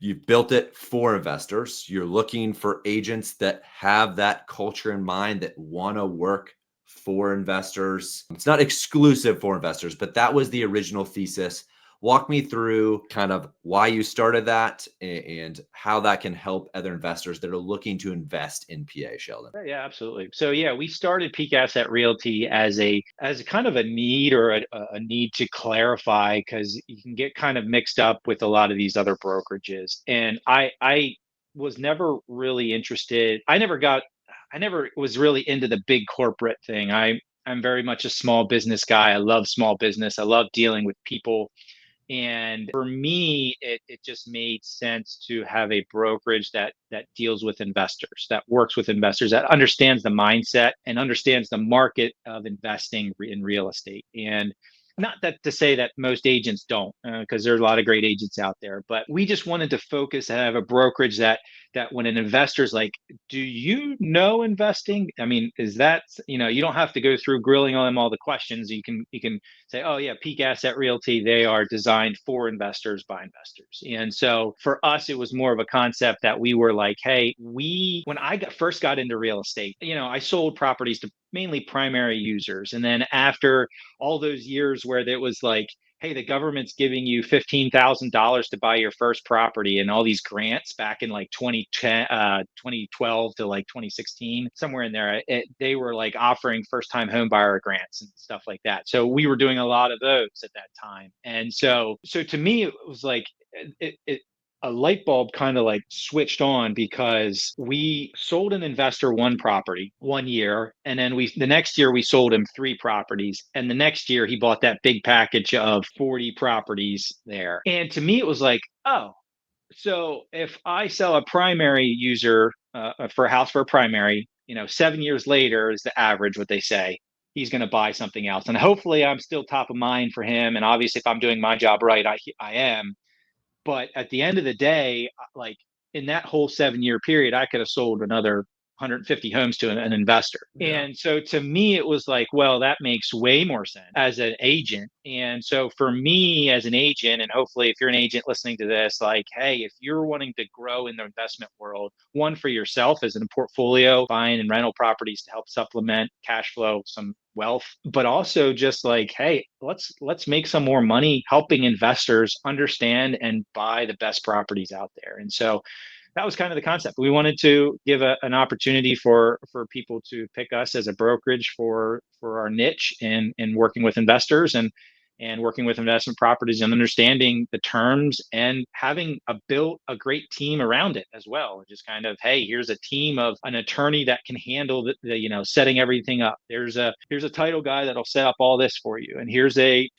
you've built it for investors. You're looking for agents that have that culture in mind, that want to work for investors. It's not exclusive for investors, but that was the original thesis. Walk me through kind of why you started that and how that can help other investors that are looking to invest in PA, Sheldon. Yeah, absolutely. So yeah, we started Peak Asset Realty as a kind of a need, or a need to clarify, because you can get kind of mixed up with a lot of these other brokerages. And I was never really interested. I never was really into the big corporate thing. I'm very much a small business guy. I love small business. I love dealing with people. And for me, it just made sense to have a brokerage that deals with investors, that works with investors, that understands the mindset and understands the market of investing in real estate. And not that to say that most agents don't, because there are a lot of great agents out there, but we just wanted to focus and have a brokerage that when an investor's like, do you know investing? I mean, is that, you don't have to go through grilling on them all the questions. You can say, oh yeah, Peak Asset Realty, they are designed for investors by investors. And so for us, it was more of a concept that we were like, hey, when I first got into real estate, I sold properties to mainly primary users. And then after all those years where it was like, hey, the government's giving you $15,000 to buy your first property, and all these grants back in like 2010, 2012 to like 2016, somewhere in there, they were like offering first time home buyer grants and stuff like that. So we were doing a lot of those at that time. And so to me, it was like, a light bulb kind of like switched on, because we sold an investor one property one year, and then the next year we sold him three properties, and the next year he bought that big package of 40 properties there. And to me it was like, oh, so if I sell a primary user for a house for a primary, 7 years later is the average, what they say, he's going to buy something else, and hopefully I'm still top of mind for him, and obviously if I'm doing my job right, I am. But at the end of the day, like, in that whole 7 year period, I could have sold another 150 homes to an investor. Yeah. And so to me, it was like, well, that makes way more sense as an agent. And so for me as an agent, and hopefully if you're an agent listening to this, like, hey, if you're wanting to grow in the investment world, one, for yourself as in a portfolio, buying and rental properties to help supplement cash flow, some wealth, but also just like, hey, let's make some more money helping investors understand and buy the best properties out there. And so that was kind of the concept. We wanted to give an opportunity for people to pick us as a brokerage for our niche in working with investors, and working with investment properties, and understanding the terms, and having built a great team around it as well. Just kind of, hey, here's a team of an attorney that can handle the setting everything up. Here's a title guy that'll set up all this for you, and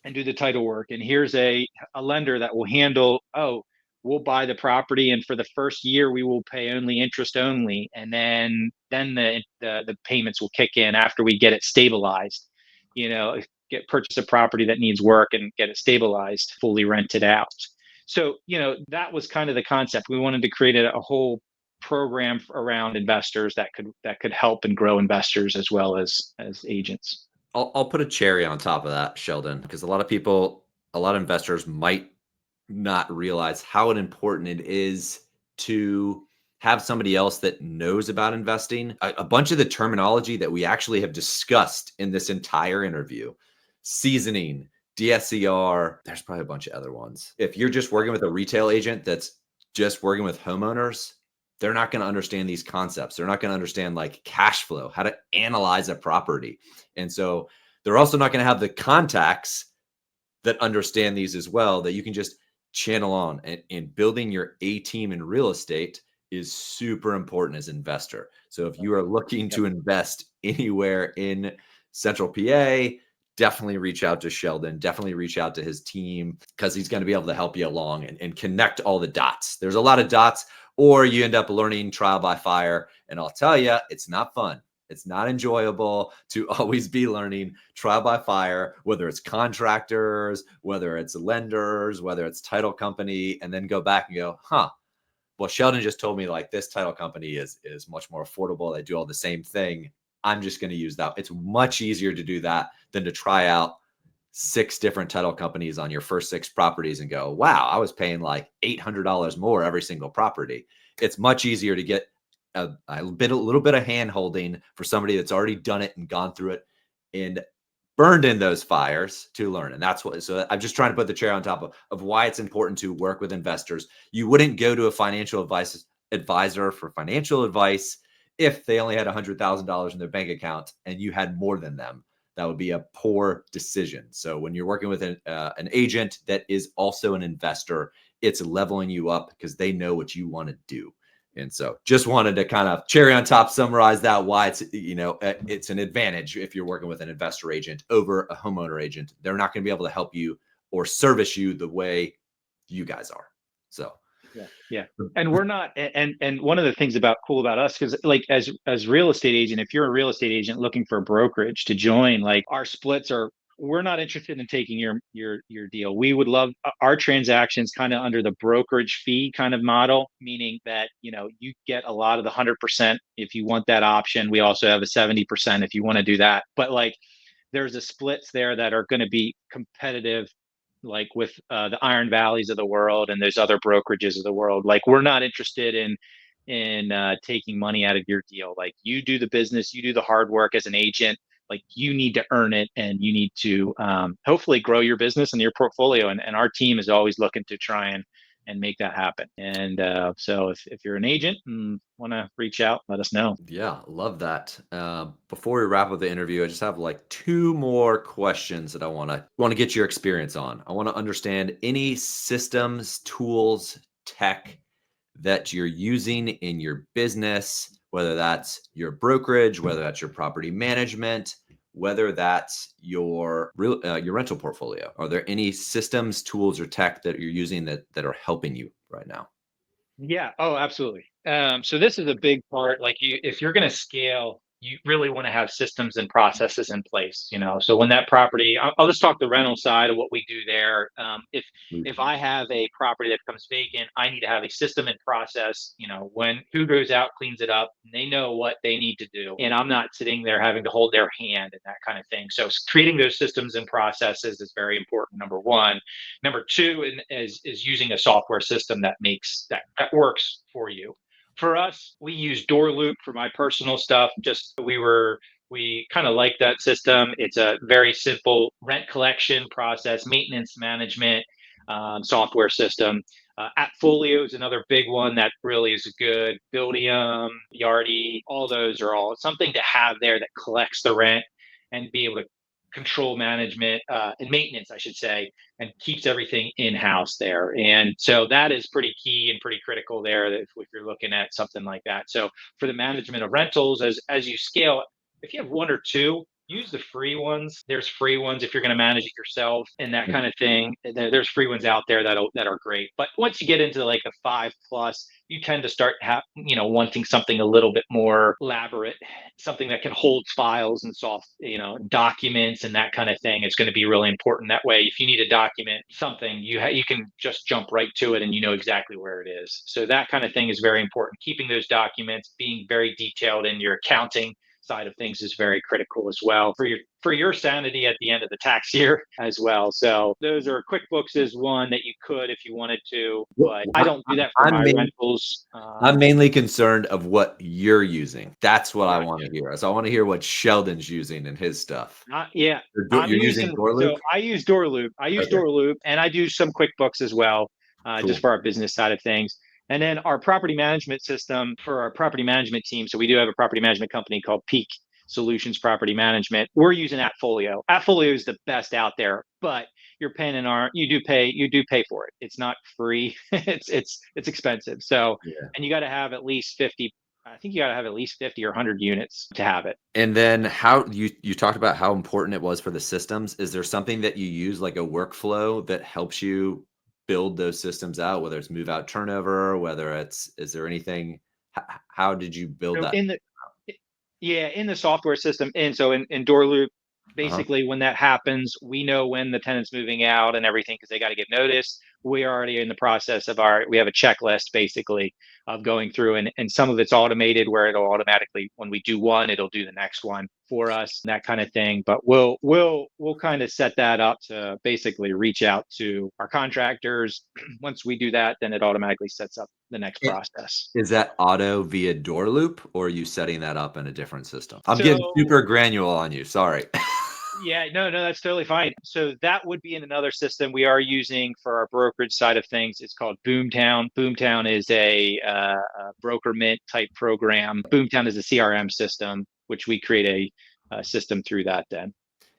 and do the title work, and here's a lender that will handle, oh, we'll buy the property, and for the first year we will pay only interest only, and then the payments will kick in after we get it stabilized. Purchase a property that needs work and get it stabilized, fully rented out. So that was kind of the concept. We wanted to create a whole program around investors that could help and grow investors as well as agents. I'll put a cherry on top of that, Sheldon, because a lot of investors might not realize how important it is to have somebody else that knows about investing. A bunch of the terminology that we actually have discussed in this entire interview, seasoning, DSCR, there's probably a bunch of other ones. If you're just working with a retail agent that's just working with homeowners, they're not going to understand these concepts. They're not going to understand like cash flow, how to analyze a property. And so they're also not going to have the contacts that understand these as well, that you can just channel on. And building your A team in real estate is super important as an investor. So if you are looking to invest anywhere in Central PA, definitely reach out to Sheldon, definitely reach out to his team, because he's going to be able to help you along and connect all the dots. There's a lot of dots, or you end up learning trial by fire. And I'll tell you, it's not fun. It's not enjoyable to always be learning trial by fire, whether it's contractors, whether it's lenders, whether it's title company, and then go back and go, well, Sheldon just told me like this title company is much more affordable. They do all the same thing. I'm just going to use that. It's much easier to do that than to try out 6 different title companies on your first 6 properties and go, wow, I was paying like $800 more every single property. It's much easier to get a little bit of hand holding for somebody that's already done it and gone through it and burned in those fires to learn. And that's what, so I'm just trying to put the cherry on top of why it's important to work with investors. You wouldn't go to a financial advisor for financial advice if they only had $100,000 in their bank account and you had more than them. That would be a poor decision. So when you're working with an agent that is also an investor, it's leveling you up because they know what you want to do. And so just wanted to kind of cherry on top, summarize that, why it's an advantage if you're working with an investor agent over a homeowner agent. They're not going to be able to help you or service you the way you guys are. So yeah. And we're not, and one of the things cool about us, because like as real estate agent, if you're a real estate agent looking for a brokerage to join, like our splits are we're not interested in taking your deal. We would love our transactions kind of under the brokerage fee kind of model, meaning that you get a lot of the 100% if you want that option. We also have a 70% if you want to do that. But like there's a splits there that are going to be competitive, like with the Iron Valleys of the world and there's other brokerages of the world. Like we're not interested in taking money out of your deal. Like you do the business, you do the hard work as an agent. Like you need to earn it, and you need to hopefully grow your business and your portfolio. And our team is always looking to try and make that happen. And so if you're an agent and want to reach out, let us know. Yeah, love that. Before we wrap up the interview, I just have like two more questions that I want to get your experience on. I want to understand any systems, tools, tech that you're using in your business, whether that's your brokerage, whether that's your property management, whether that's your rental portfolio. Are there any systems, tools, or tech that you're using that are helping you right now? Yeah. Oh, absolutely. So this is a big part. Like if you're going to scale, you really want to have systems and processes in place. So when that property, I'll just talk the rental side of what we do there. If I have a property that becomes vacant, I need to have a system and process. When who goes out, cleans it up, and they know what they need to do, and I'm not sitting there having to hold their hand and that kind of thing. So creating those systems and processes is very important. Number one. Number two is using a software system that works for you. For us, we use DoorLoop for my personal stuff. Just we kind of like that system. It's a very simple rent collection process, maintenance management software system. Appfolio is another big one that really is good. Buildium, Yardi, all those are all something to have there that collects the rent and be able to control management and maintenance, I should say, and keeps everything in house there. And so that is pretty key and pretty critical there if you're looking at something like that. So for the management of rentals, as you scale, if you have one or two, use the free ones. There's free ones if you're going to manage it yourself and that kind of thing. There's free ones out there that are great. But once you get into like a 5+, you tend to start wanting something a little bit more elaborate, something that can hold files and soft documents and that kind of thing. It's going to be really important. That way, if you need to document something, you can just jump right to it and you know exactly where it is. So that kind of thing is very important. Keeping those documents, being very detailed in your accounting side of things is very critical as well for your sanity at the end of the tax year as well. So those are QuickBooks is one that you could if you wanted to, but I don't do that for my rentals. I'm mainly concerned of what you're using. That's what I want to hear. So I want to hear what Sheldon's using in his stuff. Yeah, You're using DoorLoop? So I use DoorLoop. DoorLoop, and I do some QuickBooks as well, Cool. just for our business side of things. And then our property management system for our property management team. So we do have a property management company called Peak Solutions Property Management. We're using Appfolio. Appfolio is the best out there, but you're paying you do pay for it. It's not free. it's expensive. So and you got to have at least 50. I think you got to have at least 50 or 100 units to have it. And then how you talked about how important it was for the systems. Is there something that you use like a workflow that helps you build those systems out, whether it's move out turnover, is there anything, how did you build that? In the software system. And so in DoorLoop, basically when that happens, we know when the tenant's moving out and everything because they got to get notice. We are already in the process of we have a checklist basically of going through and some of it's automated where it'll automatically, when we do one, it'll do the next one for us, that kind of thing. But we'll kind of set that up to basically reach out to our contractors. Once we do that, then it automatically sets up the next process. Is that auto via DoorLoop or are you setting that up in a different system? I'm getting super granular on you. Sorry. Yeah, no, that's totally fine. So that would be in another system we are using for our brokerage side of things. It's called Boomtown. Boomtown is a broker mint type program. Boomtown is a CRM system, which we create a system through that then.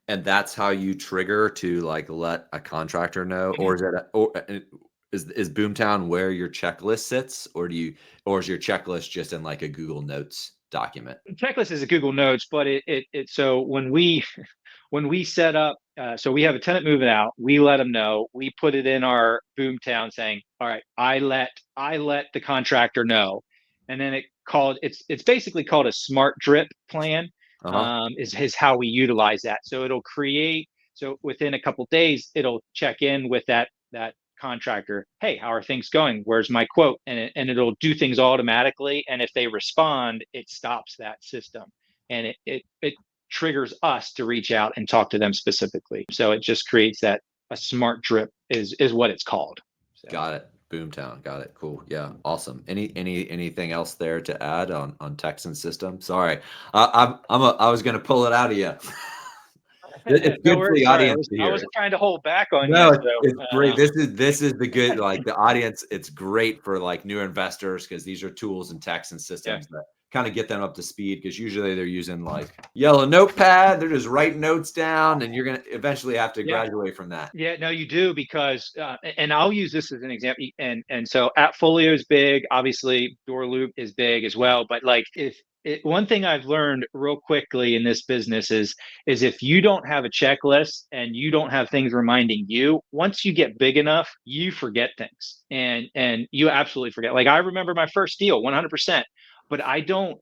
And that's how you trigger to like let a contractor know, or is Boomtown where your checklist sits, or is your checklist just in like a Google Notes document? Checklist is a Google Notes, but so when we set up, so we have a tenant moving out, we let them know, we put it in our Boomtown saying, all right, I let the contractor know. And then it's basically called a smart drip plan, is how we utilize that. So it'll create So within a couple days, it'll check in with that contractor. Hey, how are things going? Where's my quote? And it'll do things automatically. And if they respond, it stops that system, and it triggers us to reach out and talk to them specifically. So it just creates that a smart drip is what it's called. So. Got it. Boomtown. Got it. Cool. Yeah. Awesome. Anything else there to add on Texan system? Sorry, I was going to pull it out of you. It's good for the audience to hear. I wasn't trying to hold back on no, you. So, it's great. This is the good, like the audience. It's great for like new investors because these are tools and Texan systems that kind of get them up to speed, because usually they're using like yellow notepad. They're just writing notes down, and you're going to eventually have to graduate from that. Yeah, no, you do, because, and I'll use this as an example. And so Appfolio is big, obviously Door Loop is big as well. But like one thing I've learned real quickly in this business is if you don't have a checklist and you don't have things reminding you, once you get big enough, you forget things, and you absolutely forget. Like I remember my first deal 100%, but I don't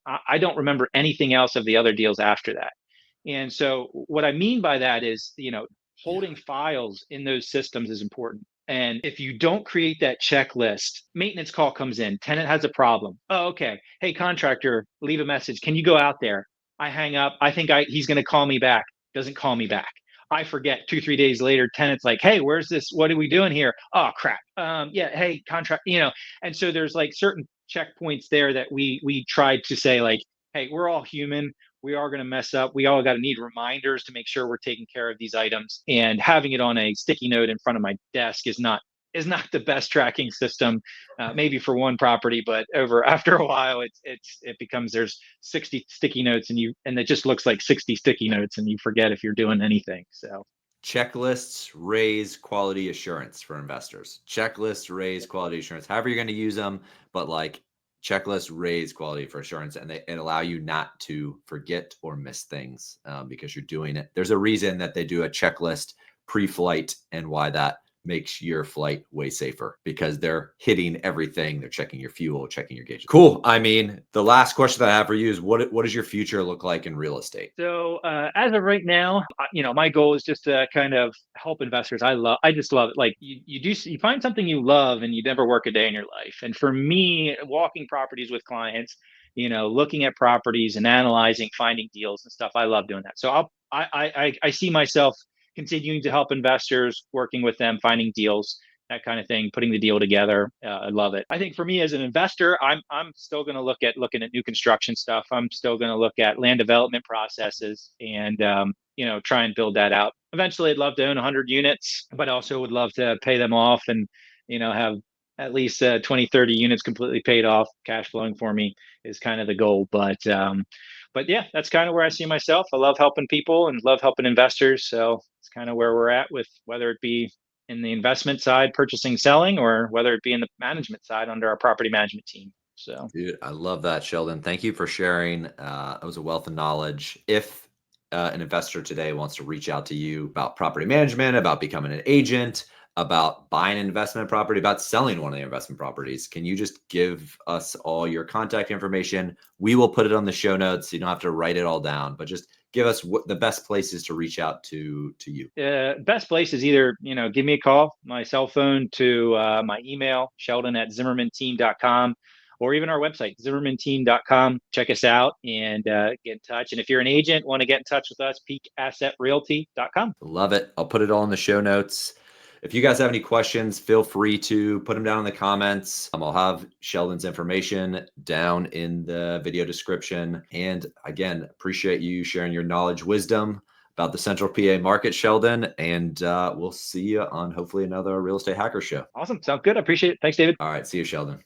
remember anything else of the other deals after that. And so what I mean by that is, holding files in those systems is important. And if you don't create that checklist, maintenance call comes in, tenant has a problem. Oh, okay. Hey, contractor, leave a message. Can you go out there? I hang up. I think he's going to call me back. Doesn't call me back. I forget 2-3 days later, tenant's like, hey, where's this? What are we doing here? Oh, crap. Yeah. Hey, contract, and so there's like certain checkpoints there that we tried to say, like, hey, we're all human. We are going to mess up. We all got to need reminders to make sure we're taking care of these items. And having it on a sticky note in front of my desk is not the best tracking system, maybe for one property, but after a while, it becomes, there's 60 sticky notes, and it just looks like 60 sticky notes, and you forget if you're doing anything. So checklists raise quality assurance for investors. Checklists raise quality assurance. However you're going to use them, but like checklists raise quality for assurance, and they allow you not to forget or miss things because you're doing it. There's a reason that they do a checklist pre-flight, and why that makes your flight way safer, because they're hitting everything. They're checking your fuel, checking your gauges. Cool. I mean, the last question that I have for you is what does your future look like in real estate? So as of right now, my goal is just to kind of help investors. I just love it. Like you find something you love and you never work a day in your life. And for me, walking properties with clients, looking at properties and analyzing, finding deals and stuff, I love doing that. So I see myself continuing to help investors, working with them, finding deals, that kind of thing, putting the deal together. I love it. I think for me as an investor, I'm still going to looking at new construction stuff. I'm still going to look at land development processes, and try and build that out. Eventually, I'd love to own 100 units, but also would love to pay them off and have at least 20, 30 units completely paid off, cash flowing for me is kind of the goal. But yeah, that's kind of where I see myself. I love helping people and love helping investors. So it's kind of where we're at, with whether it be in the investment side, purchasing, selling, or whether it be in the management side under our property management team. So, dude, I love that, Sheldon. Thank you for sharing. It was a wealth of knowledge. If an investor today wants to reach out to you about property management, about becoming an agent, about buying an investment property, about selling one of the investment properties, can you just give us all your contact information? We will put it on the show notes. You don't have to write it all down, but just give us what the best places to reach out to you. Best place is either, give me a call, my cell phone, to my email, sheldon@zimmermanteam.com, or even our website, zimmermanteam.com. Check us out and get in touch. And if you're an agent, want to get in touch with us, peakassetrealty.com. Love it. I'll put it all in the show notes. If you guys have any questions, feel free to put them down in the comments. I'll have Sheldon's information down in the video description. And again, appreciate you sharing your knowledge, wisdom about the Central PA market, Sheldon. And we'll see you on hopefully another Real Estate Hacker Show. Awesome. Sounds good. I appreciate it. Thanks, David. All right. See you, Sheldon.